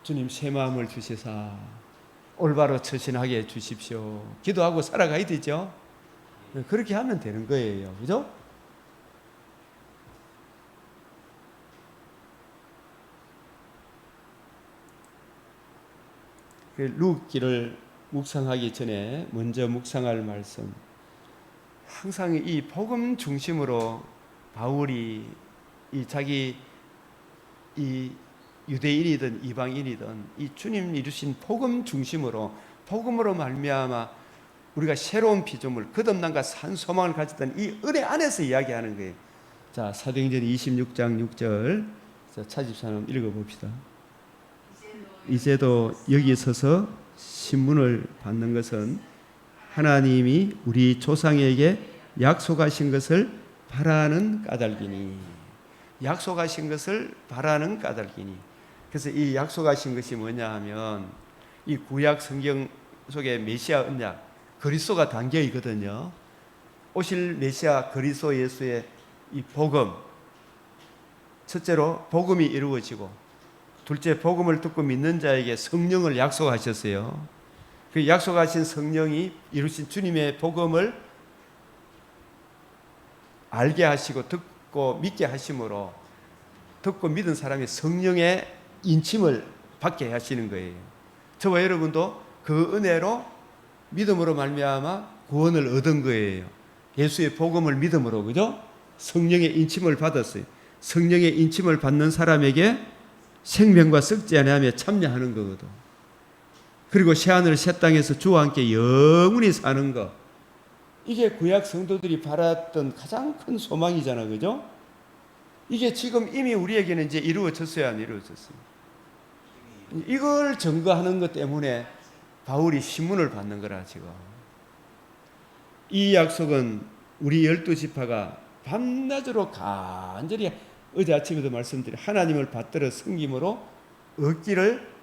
주님 새 마음을 주시사 올바로 처신하게 해 주십시오. 기도하고 살아가야 되죠. 그렇게 하면 되는 거예요, 그죠? 룻기를 묵상하기 전에 먼저 묵상할 말씀, 항상 이 복음 중심으로 바울이 자기 유대인이든 이방인이든 이 주님 이루신 복음 중심으로, 복음으로 말미암아 우리가 새로운 피조물, 거듭남과 산 소망을 가졌던 이 은혜 안에서 이야기하는 거예요. 자, 사도행전 26장 6절, 찾으신 사람 읽어봅시다. 이제도 여기 서서 신문을 받는 것은 하나님이 우리 조상에게 약속하신 것을 바라는 까닭이니. 약속하신 것을 바라는 까닭이니. 그래서 이 약속하신 것이 뭐냐 하면 이 구약 성경 속에 메시아 언약, 그리스도가 담겨 있거든요. 오실 메시아 그리스도 예수의 이 복음, 첫째로 복음이 이루어지고, 둘째 복음을 듣고 믿는 자에게 성령을 약속하셨어요. 그 약속하신 성령이 이루신 주님의 복음을 알게 하시고 듣고 믿게 하심으로 듣고 믿은 사람이 성령의 인침을 받게 하시는 거예요. 저와 여러분도 그 은혜로 믿음으로 말미암아 구원을 얻은 거예요. 예수의 복음을 믿음으로, 그죠? 성령의 인침을 받았어요. 성령의 인침을 받는 사람에게 생명과 썩지 아니하며 참여하는 거거든. 그리고 새하늘 새 땅에서 주와 함께 영원히 사는 것, 이게 구약 성도들이 바랐던 가장 큰 소망이잖아, 그죠? 이게 지금 이미 우리에게는 이제 이루어졌어야 안 이루어졌어요. 이걸 증거하는 것 때문에 바울이 신문을 받는 거라. 지금 이 약속은 우리 12지파가 밤낮으로 간절히, 어제 아침에도 말씀드린 하나님을 받들어 섬김으로 얻기를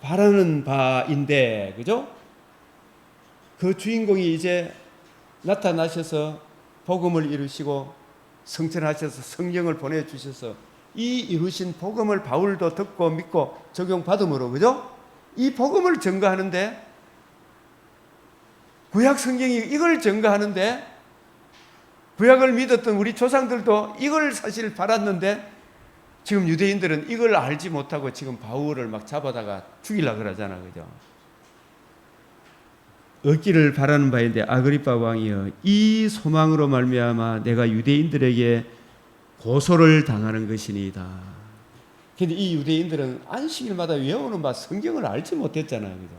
바라는 바인데, 그죠? 그 주인공이 이제 나타나셔서 복음을 이루시고 성천하셔서 성령을 보내주셔서 이 이루신 복음을 바울도 듣고 믿고 적용받음으로, 그죠? 이 복음을 증거하는데, 구약 성경이 이걸 증거하는데, 구약을 믿었던 우리 조상들도 이걸 사실 바랐는데 지금 유대인들은 이걸 알지 못하고 지금 바울을 막 잡아다가 죽이려고 그러잖아, 그죠? 얻기를 바라는 바인데 아그리빠 왕이여, 이 소망으로 말미암아 내가 유대인들에게 고소를 당하는 것이니이다. 근데 이 유대인들은 안식일마다 외우는 바 성경을 알지 못했잖아요, 그죠?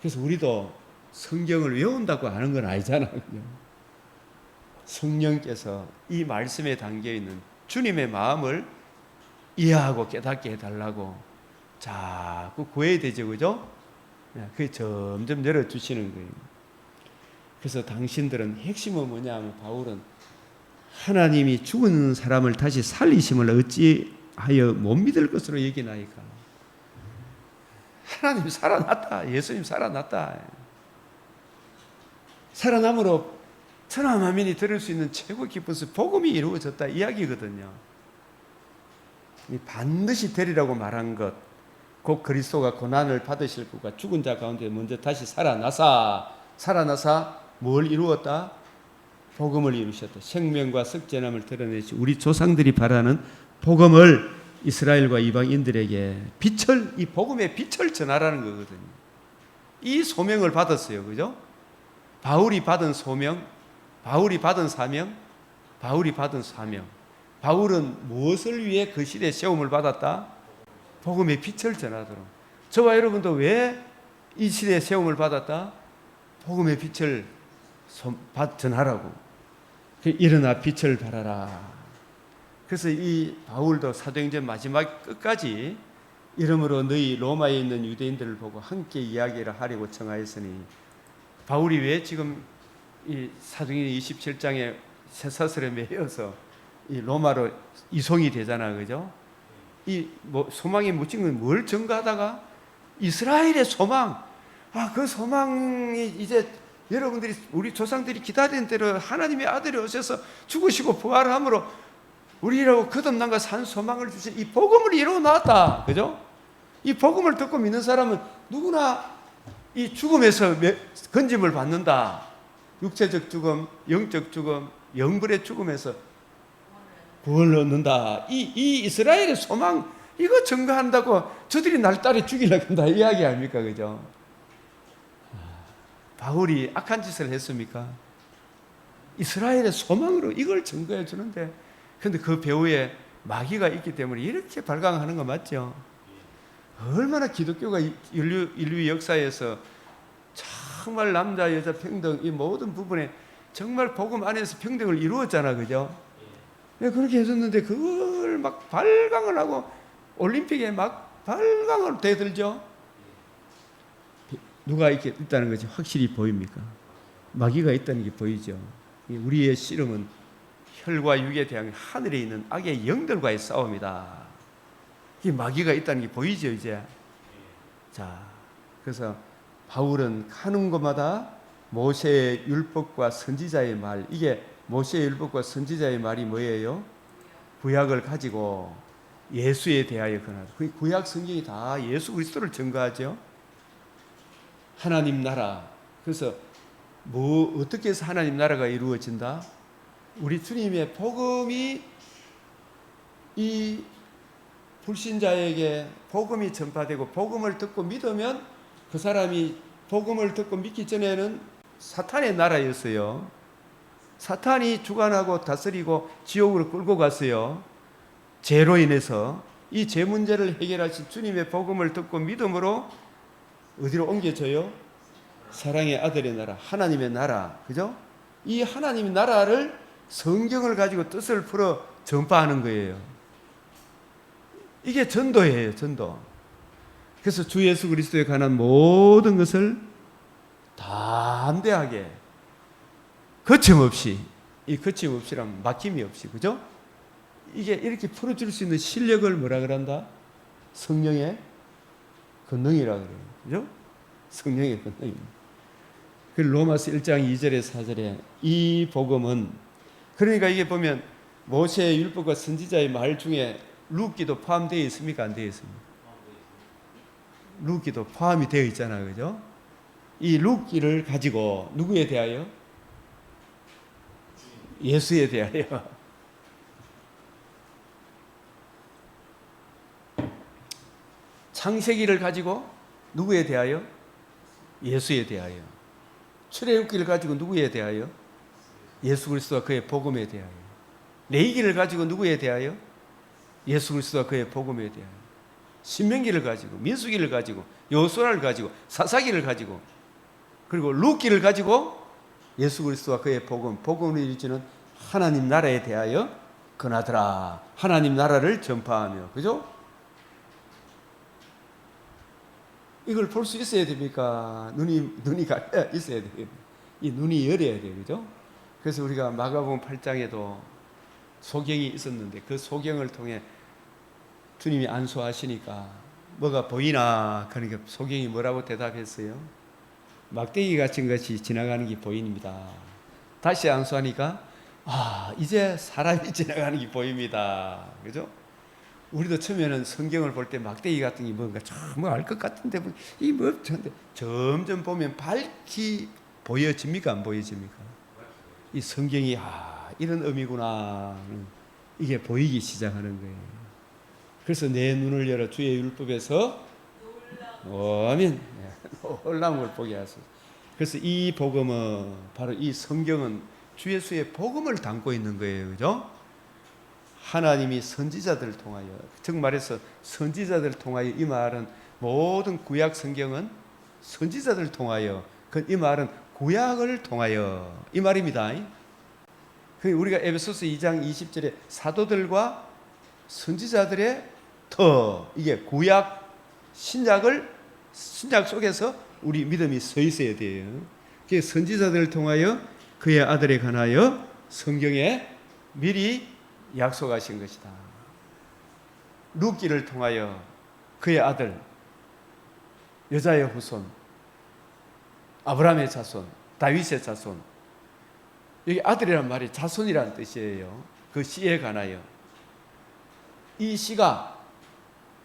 그래서 우리도 성경을 외운다고 하는 건 아니잖아요, 그죠? 성령께서 이 말씀에 담겨있는 주님의 마음을 이해하고 깨닫게 해달라고 자꾸 구해야 되죠, 그죠? 그게 점점 열어주시는 거예요. 그래서 당신들은 핵심은 뭐냐 하면, 바울은 하나님이 죽은 사람을 다시 살리심을 어찌하여 못 믿을 것으로 여기나이까. 하나님 살아났다, 예수님 살아났다. 살아남으로 천하만민이 들을 수 있는 최고 기쁜 복음이 이루어졌다 이야기거든요. 반드시 되리라고 말한 것, 곧 그리스도가 고난을 받으실 것과 죽은 자 가운데 먼저 다시 살아나사 뭘 이루었다? 복음을 이루셨다. 생명과 썩전함을 드러내시 우리 조상들이 바라는 복음을 이스라엘과 이방인들에게 이 복음의 빛을 전하라는 거거든요. 이 소명을 받았어요. 그죠? 바울이 받은 소명, 바울이 받은 사명, 바울이 받은 사명. 바울은 무엇을 위해 그 시대에 세움을 받았다? 복음의 빛을 전하도록. 저와 여러분도 왜 이 시대에 세움을 받았다? 복음의 빛을 전하라고. 일어나 빛을 발하라. 그래서 이 바울도 사도행전 마지막 끝까지 이러므로 너희 로마에 있는 유대인들을 보고 함께 이야기를 하려고 청하였으니, 바울이 왜 지금 이 사도행전 27장에 쇠사슬에 매여서 이 로마로 이송이 되잖아, 그죠? 이 소망에 묻힌 건 뭘 증거하다가 이스라엘의 소망, 그 소망이 이제 여러분들이 우리 조상들이 기다린 대로 하나님의 아들이 오셔서 죽으시고 부활함으로 우리라고 거듭남과 산 소망을 주신 이 복음을 이루어 놨다, 그죠? 이 복음을 듣고 믿는 사람은 누구나 이 죽음에서 건짐을 받는다. 육체적 죽음, 영적 죽음, 영불의 죽음에서 구원을 얻는다. 이 이스라엘의 소망, 이거 증거한다고 저들이 날 따라 죽이려고 한다 이야기 아닙니까? 그죠? 바울이 악한 짓을 했습니까? 이스라엘의 소망으로 이걸 증거해 주는데, 근데 그 배후에 마귀가 있기 때문에 이렇게 발광하는 거 맞죠? 얼마나 기독교가 인류 역사에서 정말 남자 여자 평등 이 모든 부분에 정말 복음 안에서 평등을 이루었잖아, 그죠? 그렇게 해줬는데 그걸 막 발광을 하고 올림픽에 막 발광을 대들죠. 누가 이렇게 있다는 것이 확실히 보입니까? 마귀가 있다는 게 보이죠. 우리의 씨름은 혈과 육에 대한 하늘에 있는 악의 영들과의 싸움이다. 이 마귀가 있다는 게 보이죠, 이제. 자, 그래서 바울은 가는 곳마다 모세의 율법과 선지자의 말, 이게 모세의 율법과 선지자의 말이 뭐예요? 구약을 가지고 예수에 대하여 권하다. 그 구약 성경이 다 예수 그리스도를 증거하죠. 하나님 나라. 그래서 어떻게 해서 하나님 나라가 이루어진다? 우리 주님의 복음이 이 불신자에게 복음이 전파되고 복음을 듣고 믿으면, 그 사람이 복음을 듣고 믿기 전에는 사탄의 나라였어요. 사탄이 주관하고 다스리고 지옥으로 끌고 갔어요. 죄로 인해서. 이 죄 문제를 해결하신 주님의 복음을 듣고 믿음으로 어디로 옮겨져요? 사랑의 아들의 나라, 하나님의 나라. 그죠? 이 하나님의 나라를 성경을 가지고 뜻을 풀어 전파하는 거예요. 이게 전도예요, 전도. 그래서 주 예수 그리스도에 관한 모든 것을 담대하게, 거침없이, 이 거침없이란 막힘이 없이, 그죠? 이게 이렇게 풀어줄 수 있는 실력을 뭐라 그런다? 성령의 권능이라 그래요. 그죠? 성령의 권능입니다. 그 로마서 1장 2절에 4절에 이 복음은, 그러니까 이게 보면 모세의 율법과 선지자의 말 중에 룻기도 포함되어 있습니까? 안 되어 있습니까? 룻기도 포함이 되어 있잖아요. 그죠? 이 룻기를 가지고 누구에 대하여? 예수에 대하여. 창세기를 가지고 누구에 대하여? 예수에 대하여. 출애굽기를 가지고 누구에 대하여? 예수 그리스도와 그의 복음에 대하여. 레위기를 가지고 누구에 대하여? 예수 그리스도와 그의 복음에 대하여. 신명기를 가지고, 민수기를 가지고, 여호수아를 가지고, 사사기를 가지고, 그리고 룻기를 가지고 예수 그리스도와 그의 복음을 이루지는 하나님 나라에 대하여 권하더라. 하나님 나라를 전파하며. 그죠? 이걸 볼 수 있어야 됩니까? 눈이 있어야 돼요. 이 눈이 열려야 돼요. 그죠? 그래서 우리가 마가복음 8장에도 소경이 있었는데 그 소경을 통해 주님이 안수하시니까 뭐가 보이나? 그러니까 소경이 뭐라고 대답했어요? 막대기 같은 것이 지나가는 게 보입니다. 다시 안수하니까 이제 사람이 지나가는 게 보입니다. 그죠? 우리도 처음에는 성경을 볼 때 막대기 같은 게 뭔가 뭐 알 것 같은데 이 뭐 점점 보면 밝히 보여집니까? 안 보여집니까? 이 성경이 이런 의미구나, 이게 보이기 시작하는 거예요. 그래서 내 눈을 열어 주의 율법에서 아멘. 놀라운 걸 보게 하소서. 그래서 이 복음은 바로 이 성경은 주 예수의 복음을 담고 있는 거예요. 그죠? 하나님이 선지자들을 통하여, 즉 말해서 선지자들을 통하여, 이 말은 모든 구약 성경은 선지자들을 통하여, 이 말은 구약을 통하여 이 말입니다. 우리가 에베소서 2장 20절에 사도들과 선지자들의 터, 이게 구약 신약 속에서 우리 믿음이 서 있어야 돼요. 선지자들을 통하여 그의 아들에 관하여 성경에 미리 약속하신 것이다. 룻기를 통하여 그의 아들, 여자의 후손, 아브라함의 자손, 다윗의 자손. 여기 아들이란 말이 자손이라는 뜻이에요. 그 씨에 관하여. 이 씨가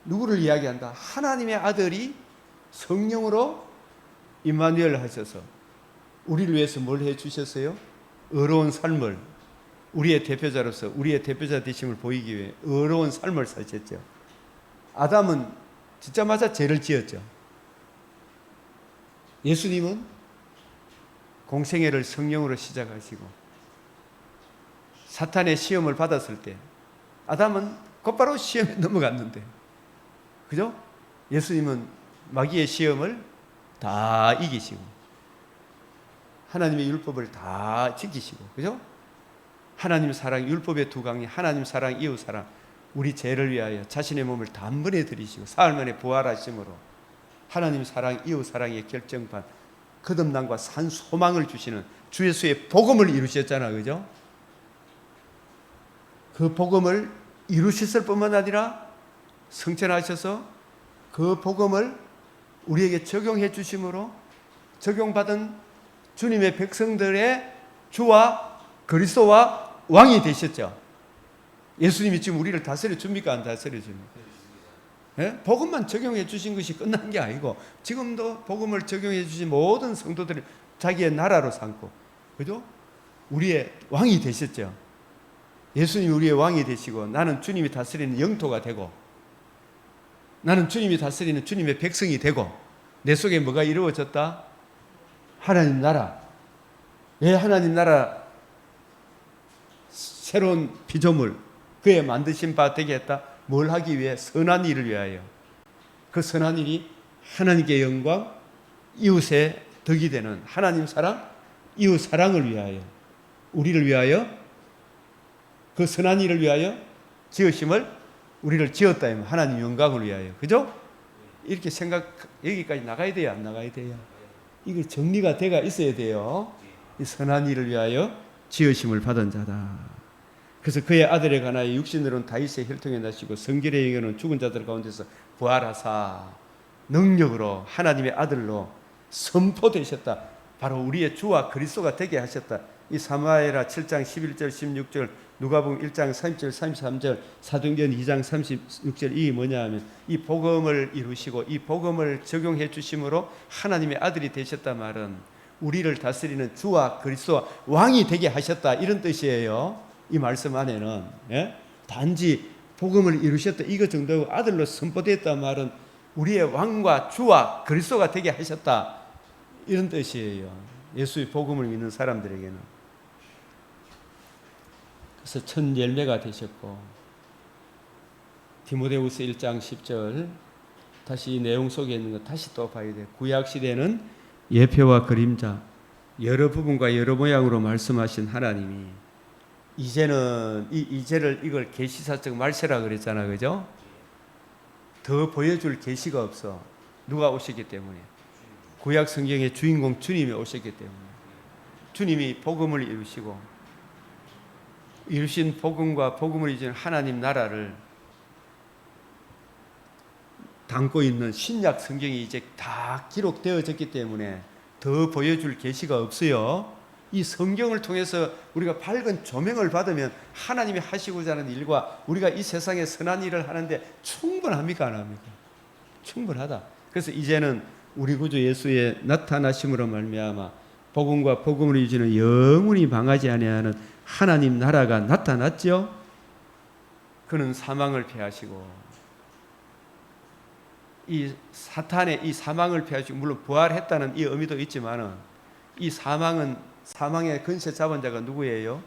누구를 이야기한다? 하나님의 아들이 성령으로 임마누엘 하셔서 우리를 위해서 뭘 해주셨어요? 의로운 삶을, 우리의 대표자로서 우리의 대표자 되심을 보이기 위해 의로운 삶을 사셨죠. 아담은 짓자마자 죄를 지었죠. 예수님은 공생애를 성령으로 시작하시고 사탄의 시험을 받았을 때 아담은 곧바로 시험에 넘어갔는데, 그죠? 예수님은 마귀의 시험을 다 이기시고 하나님의 율법을 다 지키시고, 그죠? 하나님 사랑, 율법의 두 강이 하나님 사랑, 이웃 사랑, 우리 죄를 위하여 자신의 몸을 단번에 들이시고 사흘 만에 부활하심으로 하나님 사랑, 이웃 사랑의 결정판, 거듭남과 산 소망을 주시는 주 예수의 복음을 이루셨잖아, 그죠? 그 복음을 이루셨을 뿐만 아니라 성천하셔서 그 복음을 우리에게 적용해 주심으로 적용받은 주님의 백성들의 주와 그리스도와 왕이 되셨죠. 예수님이 지금 우리를 다스려 줍니까? 안 다스려 줍니까? 예? 복음만 적용해 주신 것이 끝난 게 아니고 지금도 복음을 적용해 주신 모든 성도들을 자기의 나라로 삼고, 그죠? 우리의 왕이 되셨죠. 예수님이 우리의 왕이 되시고 나는 주님이 다스리는 영토가 되고 나는 주님이 다스리는 주님의 백성이 되고 내 속에 뭐가 이루어졌다? 하나님 나라. 왜 하나님 나라 새로운 피조물, 그의 만드신 바 되게 했다? 뭘 하기 위해? 선한 일을 위하여. 그 선한 일이 하나님께 영광, 이웃의 덕이 되는 하나님 사랑, 이웃 사랑을 위하여, 우리를 위하여, 그 선한 일을 위하여 지으심을 우리를 지었다 하면 하나님 영광을 위하여. 그죠? 이렇게 여기까지 나가야 돼요, 안 나가야 돼요? 이게 정리가 돼가 있어야 돼요. 이 선한 일을 위하여 지으심을 받은 자다. 그래서 그의 아들에 관하여 육신으로는 다윗의 혈통에 나시고 성결의 영으로는 죽은 자들 가운데서 부활하사 능력으로 하나님의 아들로 선포되셨다. 바로 우리의 주와 그리스도가 되게 하셨다. 이 사무엘하 7장 11절 16절, 누가복음 1장 30절 33절, 사도행전 2장 36절, 이게 뭐냐 하면 이 복음을 이루시고 이 복음을 적용해 주심으로 하나님의 아들이 되셨다 말은 우리를 다스리는 주와 그리스도와 왕이 되게 하셨다, 이런 뜻이에요. 이 말씀 안에는, 예? 단지 복음을 이루셨다 이거 정도고 아들로 선포됐다 말은 우리의 왕과 주와 그리스도가 되게 하셨다, 이런 뜻이에요. 예수의 복음을 믿는 사람들에게는. 그래서 첫 열매가 되셨고, 디모데후서 1장 10절, 다시 이 내용 속에 있는 거 다시 또 봐야 돼요. 구약 시대는 예표와 그림자 여러 부분과 여러 모양으로 말씀하신 하나님이 이제는 이걸 계시사적 말세라 그랬잖아, 그죠? 더 보여줄 계시가 없어. 누가 오셨기 때문에. 구약 성경의 주인공 주님이 오셨기 때문에. 주님이 복음을 이루신 복음과 복음을 이루신 하나님 나라를 담고 있는 신약 성경이 이제 다 기록되어졌기 때문에 더 보여줄 계시가 없어요. 이 성경을 통해서 우리가 밝은 조명을 받으면 하나님이 하시고자 하는 일과 우리가 이 세상에 선한 일을 하는데 충분합니까, 안 합니까? 충분하다. 그래서 이제는 우리 구주 예수의 나타나심으로 말미암아 복음과 복음을 이루는 영원히 망하지 아니하는 하나님 나라가 나타났죠. 그는 사망을 패하시고 이 사탄의 이 사망을 피하시고, 물론 부활했다는 이 의미도 있지만은, 이 사망의 근세 잡은 자가 누구예요?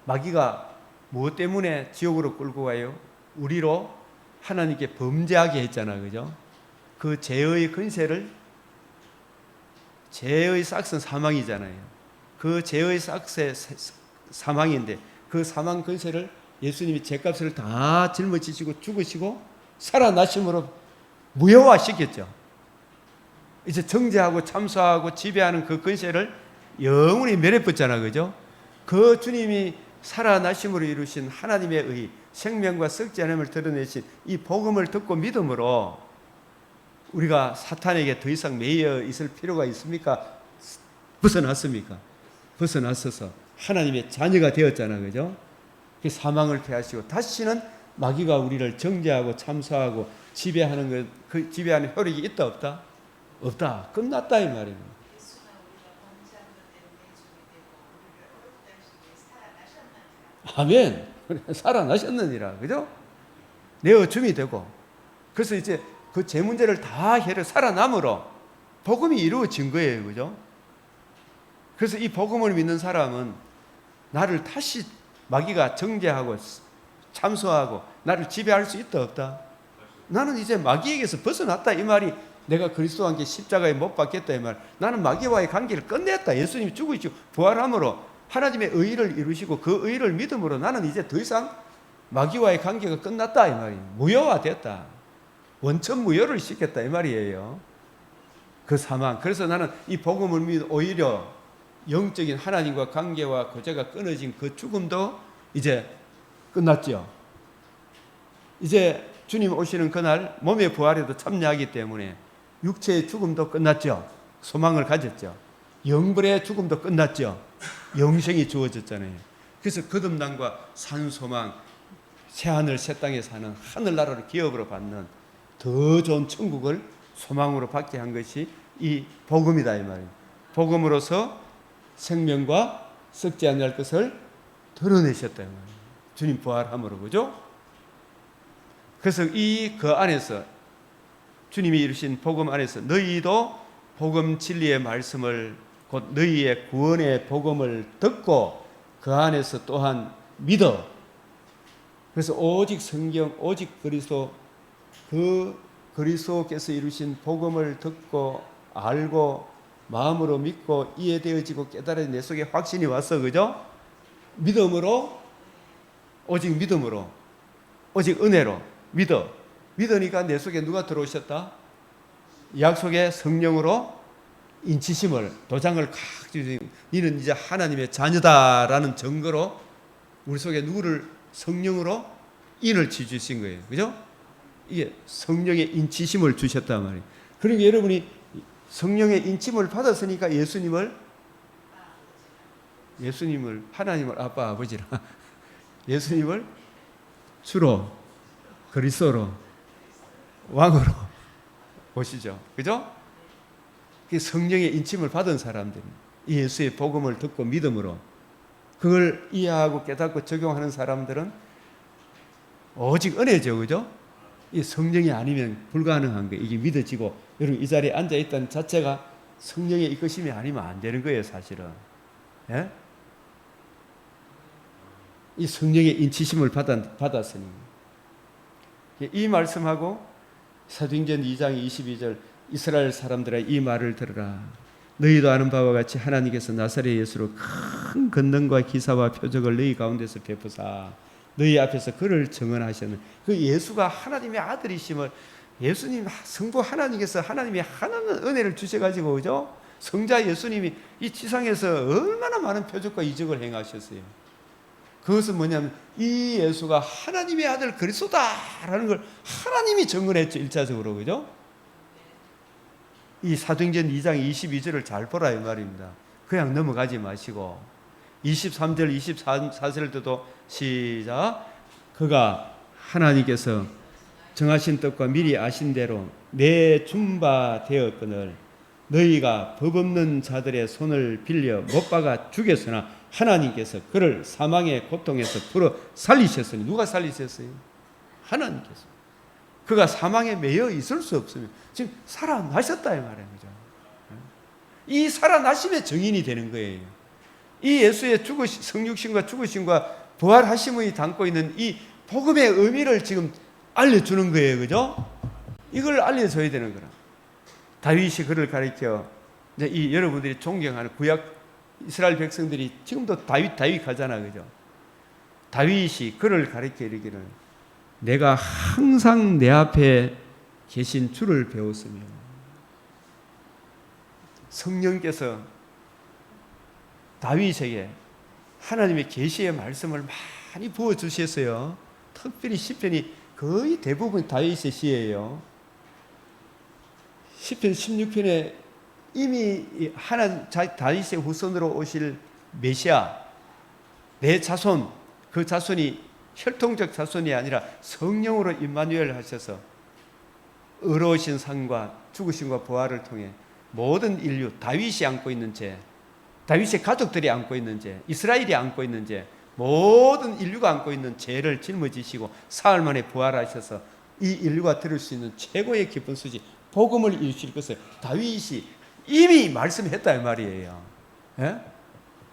마귀가 무엇 때문에 지옥으로 끌고 가요? 우리로 하나님께 범죄하게 했잖아, 그죠? 그 죄의 근세를, 죄의 싹은 사망이잖아요. 그 죄의 싹의 사망인데, 그 사망 근세를 예수님이 죄값을 다 짊어지시고 죽으시고 살아나심으로 무효화시켰죠. 이제 정죄하고 참소하고 지배하는 그 근세를 영원히 멸해버렸잖아, 그죠? 그 주님이 살아나심으로 이루신 하나님의 의, 생명과 썩지 않음을 드러내신 이 복음을 듣고 믿음으로 우리가 사탄에게 더 이상 매여 있을 필요가 있습니까? 벗어났습니까? 벗어났어서 하나님의 자녀가 되었잖아, 그죠? 그 사망을 피하시고 다시는 마귀가 우리를 정죄하고 참소하고 지배하는 그 지배하는 효력이 있다 없다? 없다. 끝났다 이 말입니다. 아멘. 살아나셨느니라, 그죠? 내어 줌이 되고, 그래서 이제 그 죄 문제를 다 해결 살아남으로 복음이 이루어진 거예요, 그죠? 그래서 이 복음을 믿는 사람은 나를 다시 마귀가 정죄하고 참소하고 나를 지배할 수 있다 없다? 나는 이제 마귀에게서 벗어났다 이 말이, 내가 그리스도와 함께 십자가에 못 박혔다 이 말. 나는 마귀와의 관계를 끝냈다. 예수님이 죽으시고 부활함으로 하나님의 의를 이루시고 그 의를 믿음으로 나는 이제 더 이상 마귀와의 관계가 끝났다 이 말이에요. 무효화됐다. 원천 무효를 시켰다 이 말이에요. 그 사망. 그래서 나는 이 복음을 믿어 오히려 영적인 하나님과 관계와 교제가 끊어진 그 죽음도 이제 끝났죠. 이제 주님 오시는 그날 몸의 부활에도 참여하기 때문에 육체의 죽음도 끝났죠. 소망을 가졌죠. 영불의 죽음도 끝났죠. 영생이 주어졌잖아요. 그래서 거듭남과 산소망, 새하늘 새 땅에 사는 하늘나라를 기업으로 받는 더 좋은 천국을 소망으로 받게 한 것이 이 복음이다 이 말이에요. 복음으로서 생명과 썩지 않을 것을 드러내셨다 이 말이에요. 주님 부활함으로, 그죠? 그래서 그 안에서 주님이 이루신 복음 안에서 너희도 복음 진리의 말씀을, 곧 너희의 구원의 복음을 듣고 그 안에서 또한 믿어. 그래서 오직 성경, 오직 그리스도, 그 그리스도께서 이루신 복음을 듣고 알고 마음으로 믿고 이해되어지고 깨달은 내 속에 확신이 왔어, 그죠? 믿음으로, 오직 믿음으로, 오직 은혜로 믿으니까 내 속에 누가 들어오셨다? 약속의 성령으로 인치심을, 도장을 칵 주신, 너는 이제 하나님의 자녀다라는 증거로 우리 속에 누구를 성령으로 인을 치주신 거예요, 그죠? 이게 성령의 인치심을 주셨단 말이에요. 그러니까 여러분이 성령의 인침을 받았으니까 예수님을 하나님을 아빠 아버지라 예수님을 주로 그리스도로 왕으로 보시죠, 그죠? 성령의 인침을 받은 사람들이 예수의 복음을 듣고 믿음으로 그걸 이해하고 깨닫고 적용하는 사람들은 오직 은혜죠, 그죠? 이 성령이 아니면 불가능한 거예요. 이게 믿어지고, 여러분 이 자리에 앉아 있다는 자체가 성령의 이끄심이 아니면 안 되는 거예요, 사실은. 예? 이 성령의 인치심을 받았으니. 이 말씀하고 사도행전 2장 22절 이스라엘 사람들아 이 말을 들으라. 너희도 아는 바와 같이 하나님께서 나사렛 예수로 큰 권능과 기사와 표적을 너희 가운데서 베푸사 너희 앞에서 그를 증언하셨는 그 예수가 하나님의 아들이심을, 예수님 성부 하나님께서 하나님이 하나님 은혜를 주셔가지고, 그죠? 성자 예수님이 이 지상에서 얼마나 많은 표적과 이적을 행하셨어요. 그것은 뭐냐면 이 예수가 하나님의 아들 그리스도다라는 걸 하나님이 증언했죠, 1차적으로, 그죠? 이 사도행전 2장 22절을 잘 보라 이 말입니다. 그냥 넘어가지 마시고 23절 24절에도 시작. 그가 하나님께서 정하신 뜻과 미리 아신 대로 내 준바 되었거늘 너희가 법 없는 자들의 손을 빌려 못 박아 죽였으나 하나님께서 그를 사망의 고통에서 풀어 살리셨으니. 누가 살리셨어요? 하나님께서. 그가 사망에 매여 있을 수 없으면 지금 살아나셨다 이 말이에요. 그죠? 이 살아나심의 증인이 되는 거예요. 이 예수의 성육신과 죽으심과 부활하심이 담고 있는 이 복음의 의미를 지금 알려주는 거예요. 그죠? 이걸 알려줘야 되는 거라. 다윗이 그를 가리켜 이 여러분들이 존경하는 구약 이스라엘 백성들이 지금도 다윗 하잖아. 그죠? 다윗이 그를 가리켜 이르기를 내가 항상 내 앞에 계신 주를 배웠으며 성령께서 다윗에게 하나님의 계시의 말씀을 많이 부어주셨어요. 특별히 시편이 거의 대부분 다윗의 시예요. 시편 16편에 이미 다윗의 후손으로 오실 메시아, 내 자손, 그 자손이 혈통적 자손이 아니라 성령으로 임마누엘 하셔서 의로우신 삶과 죽으심과 부활을 통해 모든 인류, 다윗이 안고 있는 죄, 다윗의 가족들이 안고 있는 죄, 이스라엘이 안고 있는 죄, 모든 인류가 안고 있는 죄를 짊어지시고 사흘 만에 부활하셔서 이 인류가 들을 수 있는 최고의 기쁜 소식, 복음을 이루실 것을 다윗이 이미 말씀했다 이 말이에요. 예?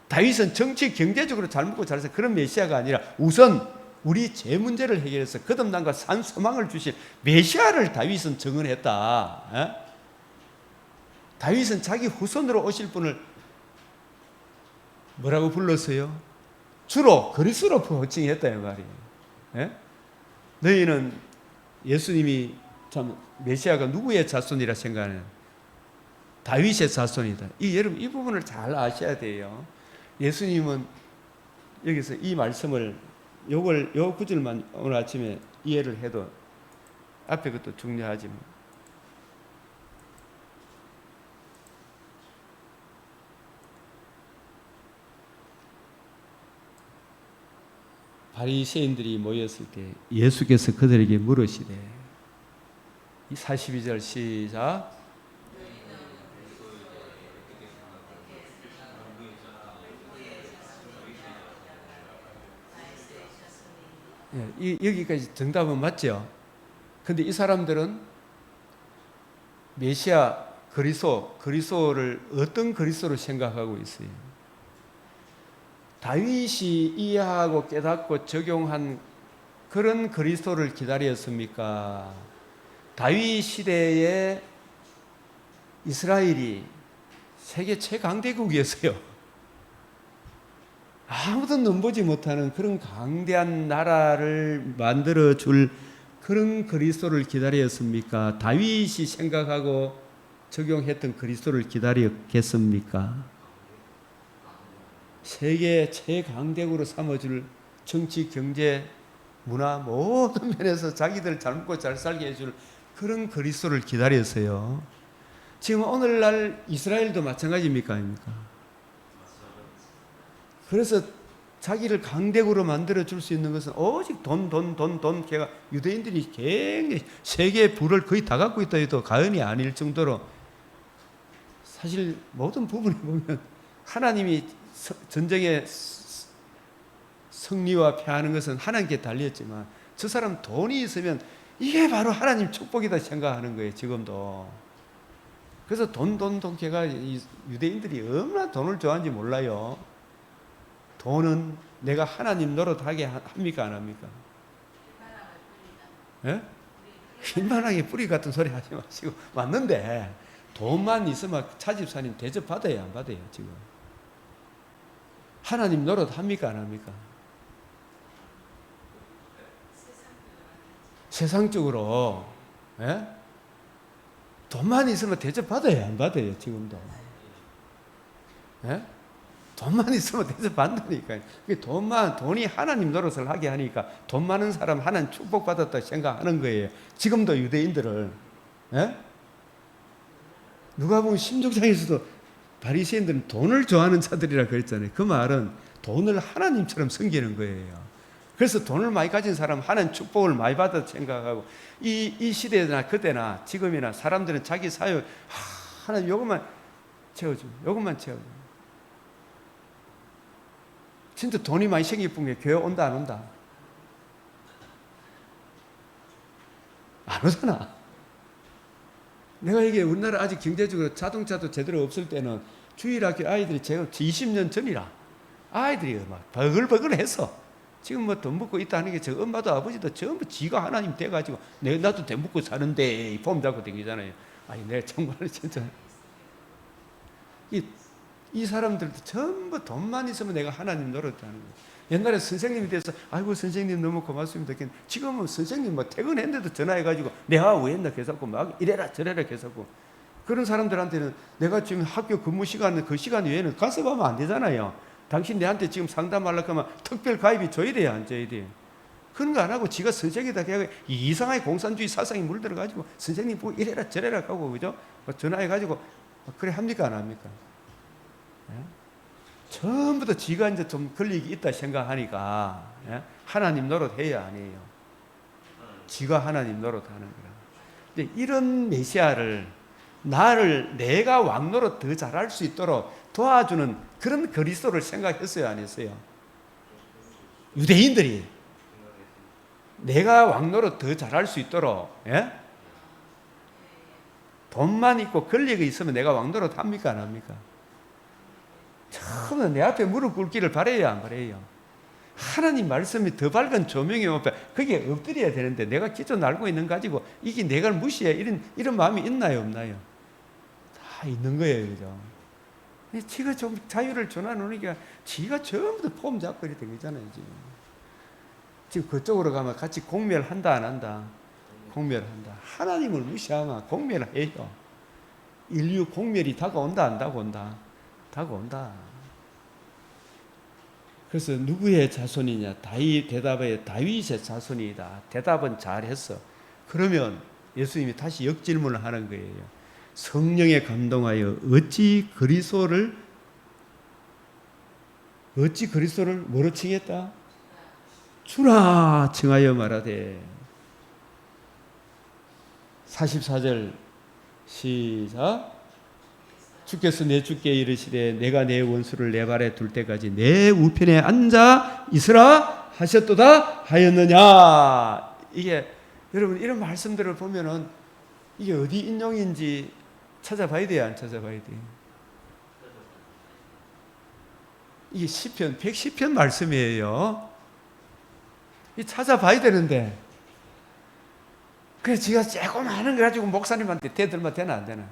다윗은 정치 경제적으로 잘 먹고 잘 살 그런 메시아가 아니라 우선 우리 죄 문제를 해결해서 거듭남과 산 소망을 주실 메시아를 다윗은 증언했다. 예? 다윗은 자기 후손으로 오실 분을 뭐라고 불렀어요? 주로 그리스도로 호칭했다 이 말이에요. 예? 너희는 예수님이 참 메시아가 누구의 자손이라 생각하는 다윗의 자손이다. 여러분 이 부분을 잘 아셔야 돼요. 예수님은 여기서 이 말씀을 요 구절만 오늘 아침에 이해를 해도 앞에 것도 중요하지만 바리새인들이 모였을 때 예수께서 그들에게 물으시되 42절 시작 여기까지 정답은 맞죠? 근데 이 사람들은 메시아 그리스도를 어떤 그리스도로 생각하고 있어요? 다윗이 이해하고 깨닫고 적용한 그런 그리스도를 기다렸습니까? 다윗 시대에 이스라엘이 세계 최강대국이었어요. 아무도 넘보지 못하는 그런 강대한 나라를 만들어줄 그런 그리스도를 기다렸습니까? 다윗이 생각하고 적용했던 그리스도를 기다렸겠습니까? 세계 최강대국으로 삼아줄 정치, 경제, 문화 모든 면에서 자기들 잘 먹고 잘 살게 해줄 그런 그리스도를 기다렸어요. 지금 오늘날 이스라엘도 마찬가지입니까? 아닙니까? 그래서 자기를 강대국으로 만들어줄 수 있는 것은 오직 돈. 걔가 유대인들이 굉장히 세계의 부를 거의 다 갖고 있다 해도 과언이 아닐 정도로 사실 모든 부분에 보면 하나님이 전쟁의 승리와 패하는 것은 하나님께 달렸지만 저 사람 돈이 있으면 이게 바로 하나님 축복이다 생각하는 거예요. 지금도. 그래서 돈 걔가 유대인들이 얼마나 돈을 좋아하는지 몰라요. 돈은 내가 하나님 노릇하게 합니까 안 합니까? 예? 흰바닥에 뿌리 같은 소리 하지 마시고 맞는데 돈만 있으면 차집사님 대접받아야 안 받아요 지금? 하나님 노릇 합니까 안 합니까? 세상적으로 예? 돈만 있으면 대접받아야 안 받아요 지금도? 예? 돈만 있으면 대접받는다니까요. 돈이 하나님 노릇을 하게 하니까 돈 많은 사람 하나님 축복받았다 생각하는 거예요. 지금도 유대인들을. 예? 누가 보면 심족장에서도 바리새인들은 돈을 좋아하는 자들이라 그랬잖아요. 그 말은 돈을 하나님처럼 섬기는 거예요. 그래서 돈을 많이 가진 사람 하나님 축복을 많이 받았다 생각하고 이 시대나 그때나 지금이나 사람들은 자기 사역 하나님 요것만 채워줘. 요것만 채워줘. 진짜 돈이 많이 생길 뿐이에요. 교회 온다 안 온다? 안 오잖아. 내가 이게 우리나라 아직 경제적으로 자동차도 제대로 없을 때는 주일학교 아이들이 제가 20년 전이라 아이들이 막 버글버글해서 지금 뭐 돈 먹고 있다는 게 저 엄마도 아버지도 전부 지가 하나님 돼가지고 나도 돈 먹고 사는데 폼 잡고 다니잖아요. 아니 내가 정말 진짜 이 사람들도 전부 돈만 있으면 내가 하나님 노릇하는 거예요. 옛날에 선생님이 돼서 아이고 선생님 너무 고맙습니다. 지금은 선생님 뭐 퇴근했는데도 전화해가지고 내가 왜 했나 계속고 막 이래라 저래라 계속고 그런 사람들한테는 내가 지금 학교 근무 시간 그 시간 외에는 간섭하면 안 되잖아요. 당신 내한테 지금 상담하려고 하면 특별 가입이 줘야 돼요, 안 줘야 돼요? 그런 거 안 하고 지가 선생이다 해가 이상하게 공산주의 사상이 물들어가지고 선생님 보고 이래라 저래라 하고 그죠? 전화해가지고 그래 합니까 안 합니까? 예? 전부 다 지가 이제 좀 권력이 있다 생각하니까 예? 하나님 노릇해야 안 해요. 지가 하나님 노릇하는 거라. 근데 이런 메시아를 내가 왕 노릇 더 잘할 수 있도록 도와주는 그런 그리스도를 생각했어요, 안 했어요? 유대인들이 내가 왕 노릇 더 잘할 수 있도록 예? 돈만 있고 권력이 있으면 내가 왕 노릇 합니까 안 합니까? 처음에 내 앞에 무릎 꿇기를 바라요 안 바라요? 하나님 말씀이 더 밝은 조명이 오면 그게 엎드려야 되는데 내가 기존 알고 있는 가지고 이게 내가 무시해 이런 마음이 있나요 없나요? 다 있는 거예요, 그죠? 지가 좀 자유를 전환하니까 지가 전부 다 폼 잡고 이렇게 되잖아요. 지금 그쪽으로 가면 같이 공멸한다 안 한다? 공멸한다. 하나님을 무시하면 공멸해요. 인류 공멸이 다가온다 안 다가온다? 다가온다. 그래서 누구의 자손이냐? 대답에 다윗의 자손이다. 대답은 잘했어. 그러면 예수님이 다시 역질문을 하는 거예요. 성령에 감동하여 어찌 그리스도를 뭐로 칭했다? 주라 칭하여 말하되 44절 시작 주께서 내 주께 이르시되 내가 내 원수를 내 발에 둘 때까지 내 우편에 앉아 있으라 하셨도다 하였느냐. 이게 여러분 이런 말씀들을 보면은 이게 어디 인용인지 찾아봐야 돼요, 안 찾아봐야 돼요? 이게 시편 110편 말씀이에요. 이 찾아봐야 되는데 그래서 지가 조금 하는 거 가지고 목사님한테 대들면 되나 안 되나?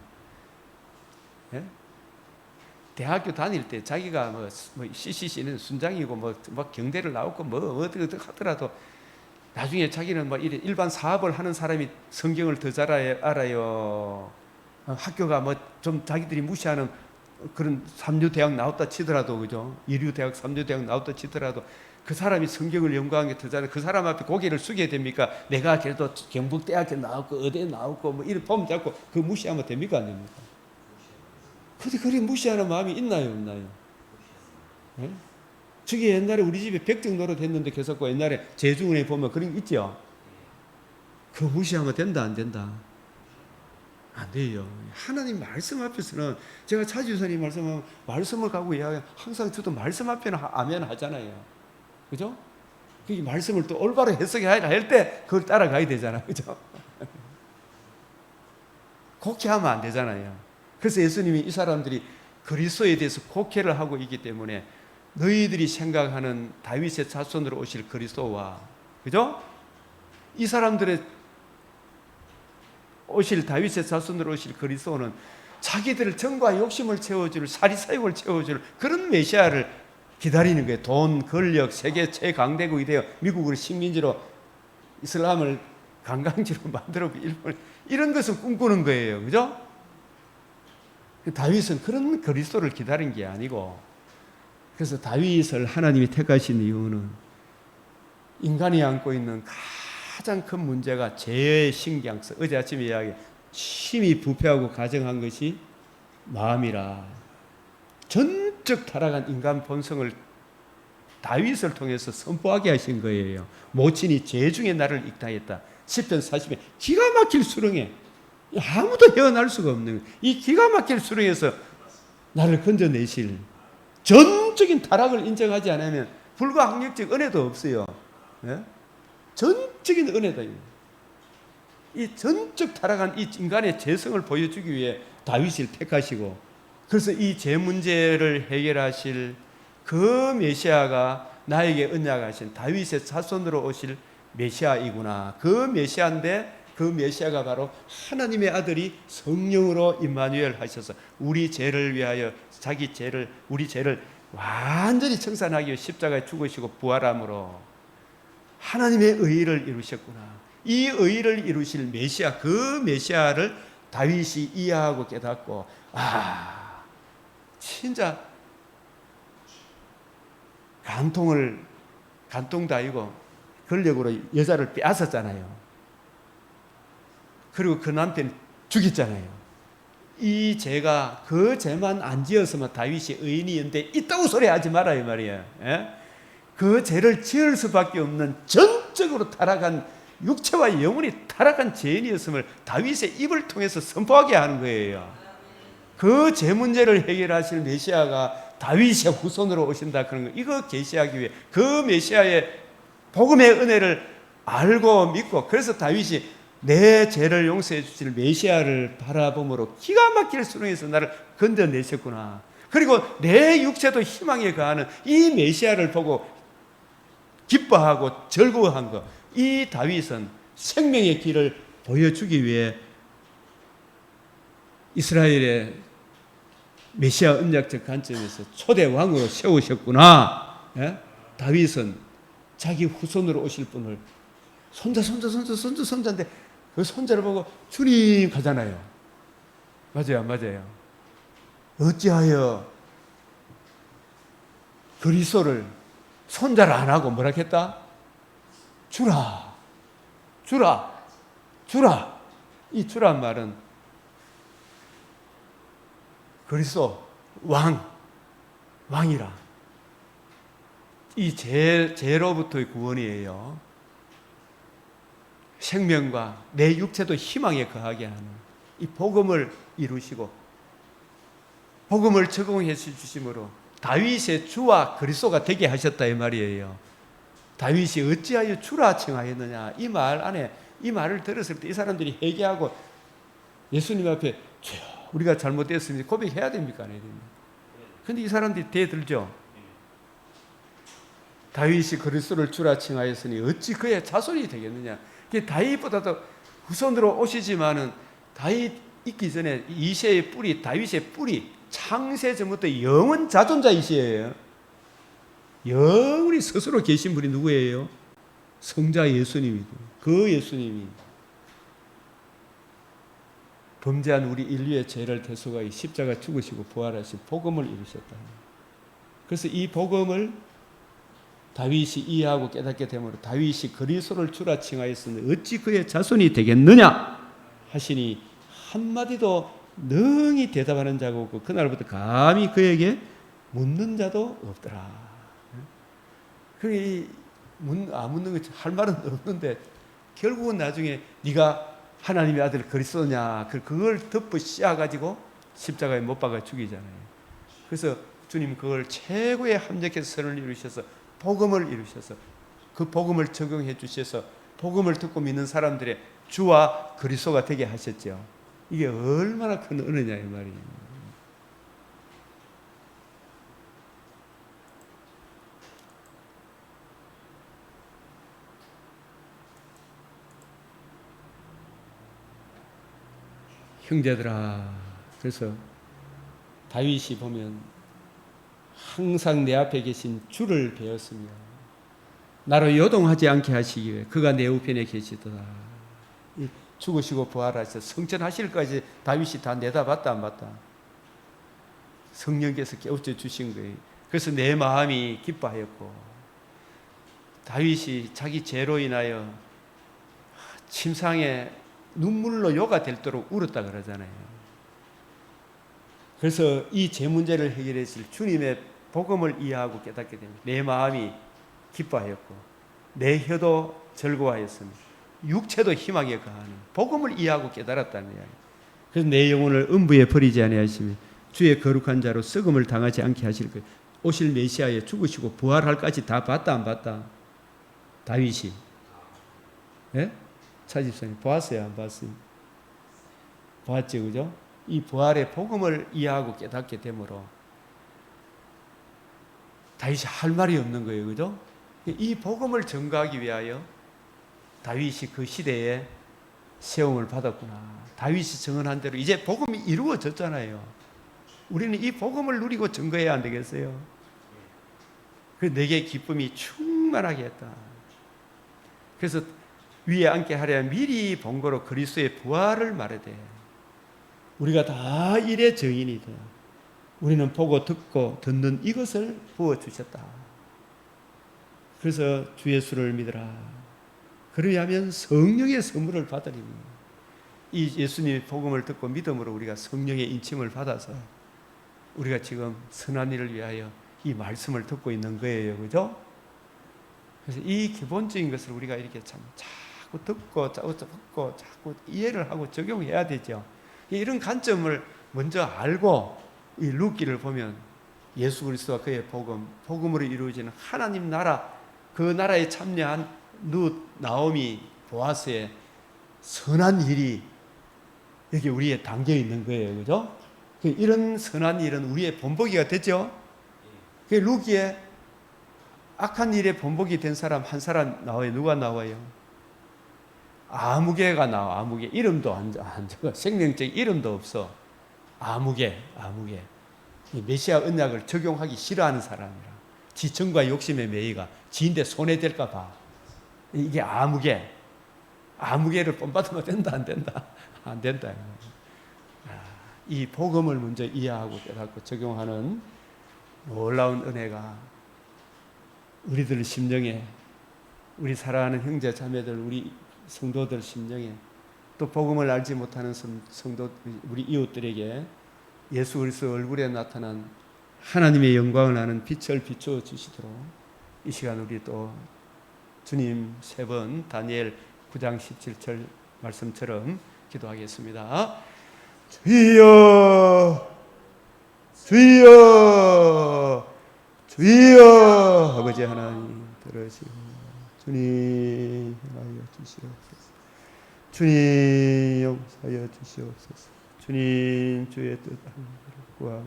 예? 대학교 다닐 때 자기가 뭐 CCC는 순장이고 뭐 경대를 나오고 뭐 어떻게 하더라도 나중에 자기는 뭐 일반 사업을 하는 사람이 성경을 더 잘 알아요. 학교가 뭐 좀 자기들이 무시하는 그런 삼류 대학 나왔다 치더라도 그죠? 이류 대학, 삼류 대학 나왔다 치더라도 그 사람이 성경을 연구한 게 더 잘해. 그 사람 앞에 고개를 숙여야 됩니까? 내가 그래도 경북대학교 나왔고 어디에 나왔고 뭐 이런 폼 잡고 그 무시하면 됩니까 안 됩니까? 근데 그리 무시하는 마음이 있나요 없나요? 예? 저기 옛날에 우리 집에 백정 노릇 했는데 계속 옛날에 제중은에 보면 그런 게 있죠. 그거 무시하면 된다 안 된다? 안 돼요. 하나님 말씀 앞에서는 제가 차지우선이 말씀하면 말씀을 갖고 이야기하면 항상 저도 말씀 앞에는 아멘 하잖아요. 그죠? 그 말씀을 또 올바로 해석해야 할 때 그걸 따라가야 되잖아요. 그죠? 곡해하면 안 되잖아요. 그래서 예수님이 이 사람들이 그리스도에 대해서 곡해를 하고 있기 때문에 너희들이 생각하는 다윗의 자손으로 오실 그리스도와 그죠? 이 사람들의 오실 다윗의 자손으로 오실 그리스도는 자기들을 정과 욕심을 채워줄 사리사욕을 채워줄 그런 메시아를 기다리는 거예요. 돈, 권력, 세계 최강대국이 되어 미국을 식민지로 이슬람을 관광지로 만들었고 일본 이런 것을 꿈꾸는 거예요. 그죠? 다윗은 그런 그리스도를 기다린 게 아니고 그래서 다윗을 하나님이 택하신 이유는 인간이 안고 있는 가장 큰 문제가 죄의 신경성. 어제 아침에 이야기 심히 부패하고 가정한 것이 마음이라 전적 타락한 인간 본성을 다윗을 통해서 선포하게 하신 거예요. 모친이 죄 중에 나를 익다했다. 시편 40에 기가 막힐 수렁에 아무도 헤어날 수가 없는 이 기가 막힐 수렁에서 나를 건져내실 전적인 타락을 인정하지 않으면 불가항력적 은혜도 없어요. 예? 전적인 은혜다. 이 전적 타락한 이 인간의 죄성을 보여주기 위해 다윗을 택하시고, 그래서 이 죄 문제를 해결하실 그 메시아가 나에게 언약하신 다윗의 자손으로 오실 메시아이구나. 그 메시아인데 그 메시아가 바로 하나님의 아들이 성령으로 임마누엘 하셔서 우리 죄를 위하여 자기 죄를, 우리 죄를 완전히 청산하기 위해 십자가에 죽으시고 부활함으로 하나님의 의를 이루셨구나. 이 의를 이루실 메시아, 그 메시아를 다윗이 이해하고 깨닫고, 진짜 간통도 아니고 권력으로 여자를 빼앗았잖아요. 그리고 그 남편 죽였잖아요. 이 죄가 그 죄만 안 지었으면 다윗이 의인이었는데 있다고 소리하지 마라 이 말이에요. 예? 그 죄를 지을 수밖에 없는 전적으로 타락한 육체와 영혼이 타락한 죄인이었음을 다윗의 입을 통해서 선포하게 하는 거예요. 그 죄 문제를 해결하실 메시아가 다윗의 후손으로 오신다 그런 거, 이거 계시하기 위해 그 메시아의 복음의 은혜를 알고 믿고, 그래서 다윗이 내 죄를 용서해 주실 메시아를 바라봄으로 기가 막힐 수능에서 나를 건져내셨구나. 그리고 내 육체도 희망에 거하는 이 메시아를 보고 기뻐하고 즐거워한 것, 이 다윗은 생명의 길을 보여주기 위해 이스라엘의 메시아 언약적 관점에서 초대 왕으로 세우셨구나. 예? 다윗은 자기 후손으로 오실 분을 손자인데 그 손자를 보고 주님 가잖아요. 맞아요, 맞아요. 어찌하여 그리스도를 손자를 안 하고 뭐라 했다? 주라. 이 주란 말은 그리스도 왕이라. 이 죄로부터의 구원이에요. 생명과 내 육체도 희망에 거하게 하는 이 복음을 이루시고 복음을 적용해 주심으로 다윗의 주와 그리스도가 되게 하셨다 이 말이에요. 다윗이 어찌하여 주라 칭하였느냐, 이 말 안에, 이 말을 들었을 때 이 사람들이 회개하고 예수님 앞에 주여 우리가 잘못했습니다 고백해야 됩니까? 안 해야 됩니까? 근데 이 사람들이 대들죠. 다윗이 그리스도를 주라 칭하였으니 어찌 그의 자손이 되겠느냐. 다윗보다도 후손으로 오시지만은 다윗 있기 전에 이새의 뿌리, 다윗의 뿌리, 창세 전부터 영원 자존자이시에요. 영원히 스스로 계신 분이 누구예요? 성자 예수님이고, 그 예수님이 범죄한 우리 인류의 죄를 대속하여 십자가 죽으시고 부활하신 복음을 이루셨다. 그래서 이 복음을 다윗이 이해하고 깨닫게 되므로 다윗이 그리스도를 주라 칭하였으니 어찌 그의 자손이 되겠느냐 하시니 한마디도 능히 대답하는 자가 없고 그날부터 감히 그에게 묻는 자도 없더라. 묻는 거 할 말은 없는데 결국은 나중에 네가 하나님의 아들 그리스도냐 그걸 덮어 씌워가지고 십자가에 못 박아 죽이잖아요. 그래서 주님 그걸 최고의 합력해서 선을 이루셔서 복음을 이루셔서 그 복음을 적용해 주셔서 복음을 듣고 믿는 사람들의 주와 그리스도가 되게 하셨죠. 이게 얼마나 큰 은혜냐 이 말이에요. 형제들아, 그래서 다윗이 보면 항상 내 앞에 계신 주를 배웠으며 나로 요동하지 않게 하시기 위해 그가 내 우편에 계시더라. 죽으시고 부활하셔서 성천하실까지 다윗이 다 내다봤다 안 봤다? 성령께서 깨우쳐 주신 거예요. 그래서 내 마음이 기뻐하였고 다윗이 자기 죄로 인하여 침상에 눈물로 요가 될도록 울었다 그러잖아요. 그래서 이 죄 문제를 해결했을 주님의 복음을 이해하고 깨닫게 됩니다. 내 마음이 기뻐하였고 내 혀도 즐거워하였으며 육체도 희망에 거하는 복음을 이해하고 깨달았다는 이야기. 그래서 내 영혼을 음부에 버리지 아니하시며 주의 거룩한 자로 썩음을 당하지 않게 하실 거예요. 오실 메시아에 죽으시고 부활할까지 다 봤다 안 봤다? 다윗이. 예? 차 집사님 보았어요? 안 봤어요? 보았죠, 그죠? 이 부활의 복음을 이해하고 깨닫게 되므로 다윗이 할 말이 없는 거예요, 그죠? 이 복음을 전가하기 위하여 다윗이 그 시대에 세움을 받았구나. 다윗이 증언한 대로 이제 복음이 이루어졌잖아요. 우리는 이 복음을 누리고 증거해야 안 되겠어요? 그 내게 기쁨이 충만하게 했다. 그래서 위에 앉게 하려 미리 본 거로 그리스도의 부활을 말하되 우리가 다 일의 증인이다. 우리는 보고 듣고 듣는 이것을 부어주셨다. 그래서 주 예수를 믿으라. 그리하면 성령의 선물을 받으리니 이 예수님의 복음을 듣고 믿음으로 우리가 성령의 인침을 받아서 우리가 지금 선한 일을 위하여 이 말씀을 듣고 있는 거예요. 그죠? 그래서 이 기본적인 것을 우리가 이렇게 참 자꾸 듣고 자꾸 이해를 하고 적용해야 되죠. 이런 관점을 먼저 알고 이 루키를 보면 예수 그리스도와 그의 복음으로 이루어지는 하나님 나라, 그 나라에 참여한 룻, 나오미, 보아스의 선한 일이 여기 우리에 담겨 있는 거예요. 그죠? 이런 선한 일은 우리의 본보기가 되죠. 그 루키에 악한 일에 본보기 된 사람 한 사람 나와요. 누가 나와요? 아무개가 나와. 아무개. 이름도 안 적어. 생명적 이름도 없어. 아무개. 이 메시아 언약을 적용하기 싫어하는 사람이라. 지청과 욕심의 매이가 지인데 손해 될까 봐. 이게 아무개. 아무개를 본받으면 된다 안 된다? 안 된다. 이 복음을 먼저 이해하고 깨닫고 적용하는 놀라운 은혜가 우리들 심령에, 우리 사랑하는 형제 자매들, 우리 성도들 심령에, 또 복음을 알지 못하는 성도 우리 이웃들에게 예수 그리스도 얼굴에 나타난 하나님의 영광을 아는 빛을 비추어 주시도록 이 시간 우리 또 주님 세 번 다니엘 9장 17절 말씀처럼 기도하겠습니다. 주여 주여 주여. 아버지 하나님 들으시고 주님 행하여 주시옵소서. 주님 용서하여 주시옵소서. 주님 주의 뜻 구하고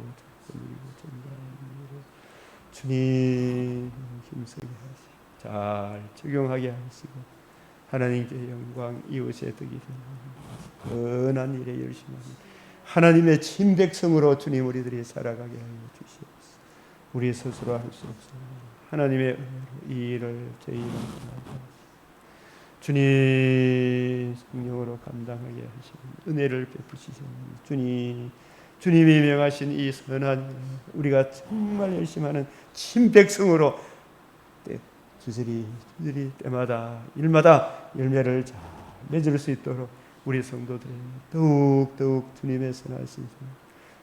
누리고 전가하는 주님 힘쓰게 하시고 잘 적용하게 하시고 하나님께 영광, 이웃의 덕이 되는 선한 일에 열심합니다. 하나님의 친백성으로 주님 우리들이 살아가게 하여 주시옵소서. 우리 스스로 할 수 없습니다. 하나님의 이 일을 저희 이름으로 주님 성령으로 감당하게 하시고 은혜를 베푸시옵소서. 주님이 명하신 이 선한 우리가 정말 열심히 하는 친백성으로 주저리 때마다 일마다 열매를 잘 맺을 수 있도록 우리 성도들이 더욱 주님의 선하신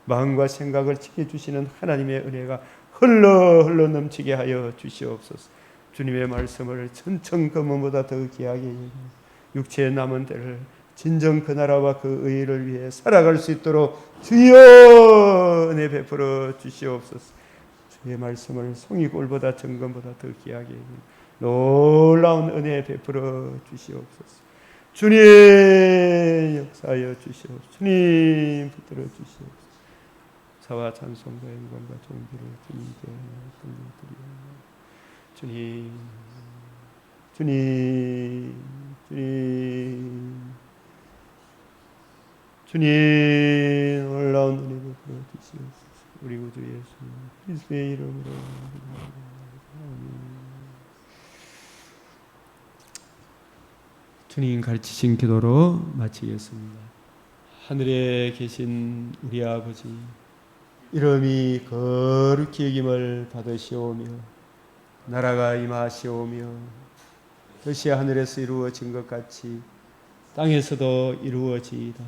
마음과 생각을 지켜주시는 하나님의 은혜가 흘러 넘치게 하여 주시옵소서. 주님의 말씀을 천천금은보다 더 귀하게 육체의 남은 때를 진정 그 나라와 그 의를 위해 살아갈 수 있도록 주여 은혜 베풀어 주시옵소서. 주의 말씀을 송이골보다 정금보다 더 귀하게 놀라운 은혜 베풀어 주시옵소서. 주님 역사하여 주시옵소서. 주님 붙들어 주시옵소서. 사와 찬송과 영광과 존귀를 주님께 드리옵나이다. 주님 놀라운 은혜 베풀어 주시옵소서. 우리 구주 예수 그리스도의 이름으로 아멘. 주님 가르치신 기도로 마치겠습니다. 하늘에 계신 우리 아버지, 이름이 거룩히 여김을 받으시오며 나라가 임하시오며 뜻이 하늘에서 이루어진 것 같이 땅에서도 이루어지이다.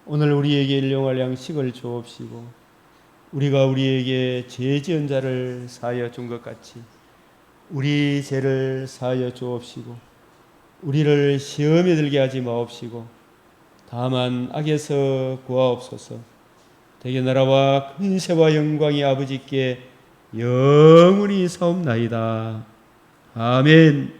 오늘 우리에게 일용할 양식을 주옵시고 우리가 우리에게 죄 지은 자를 사하여 준 것 같이 우리 죄를 사하여 주옵시고 우리를 시험에 들게 하지 마옵시고 다만 악에서 구하옵소서. 대개 나라와 근세와 영광이 아버지께 영원히 사옵나이다. 아멘.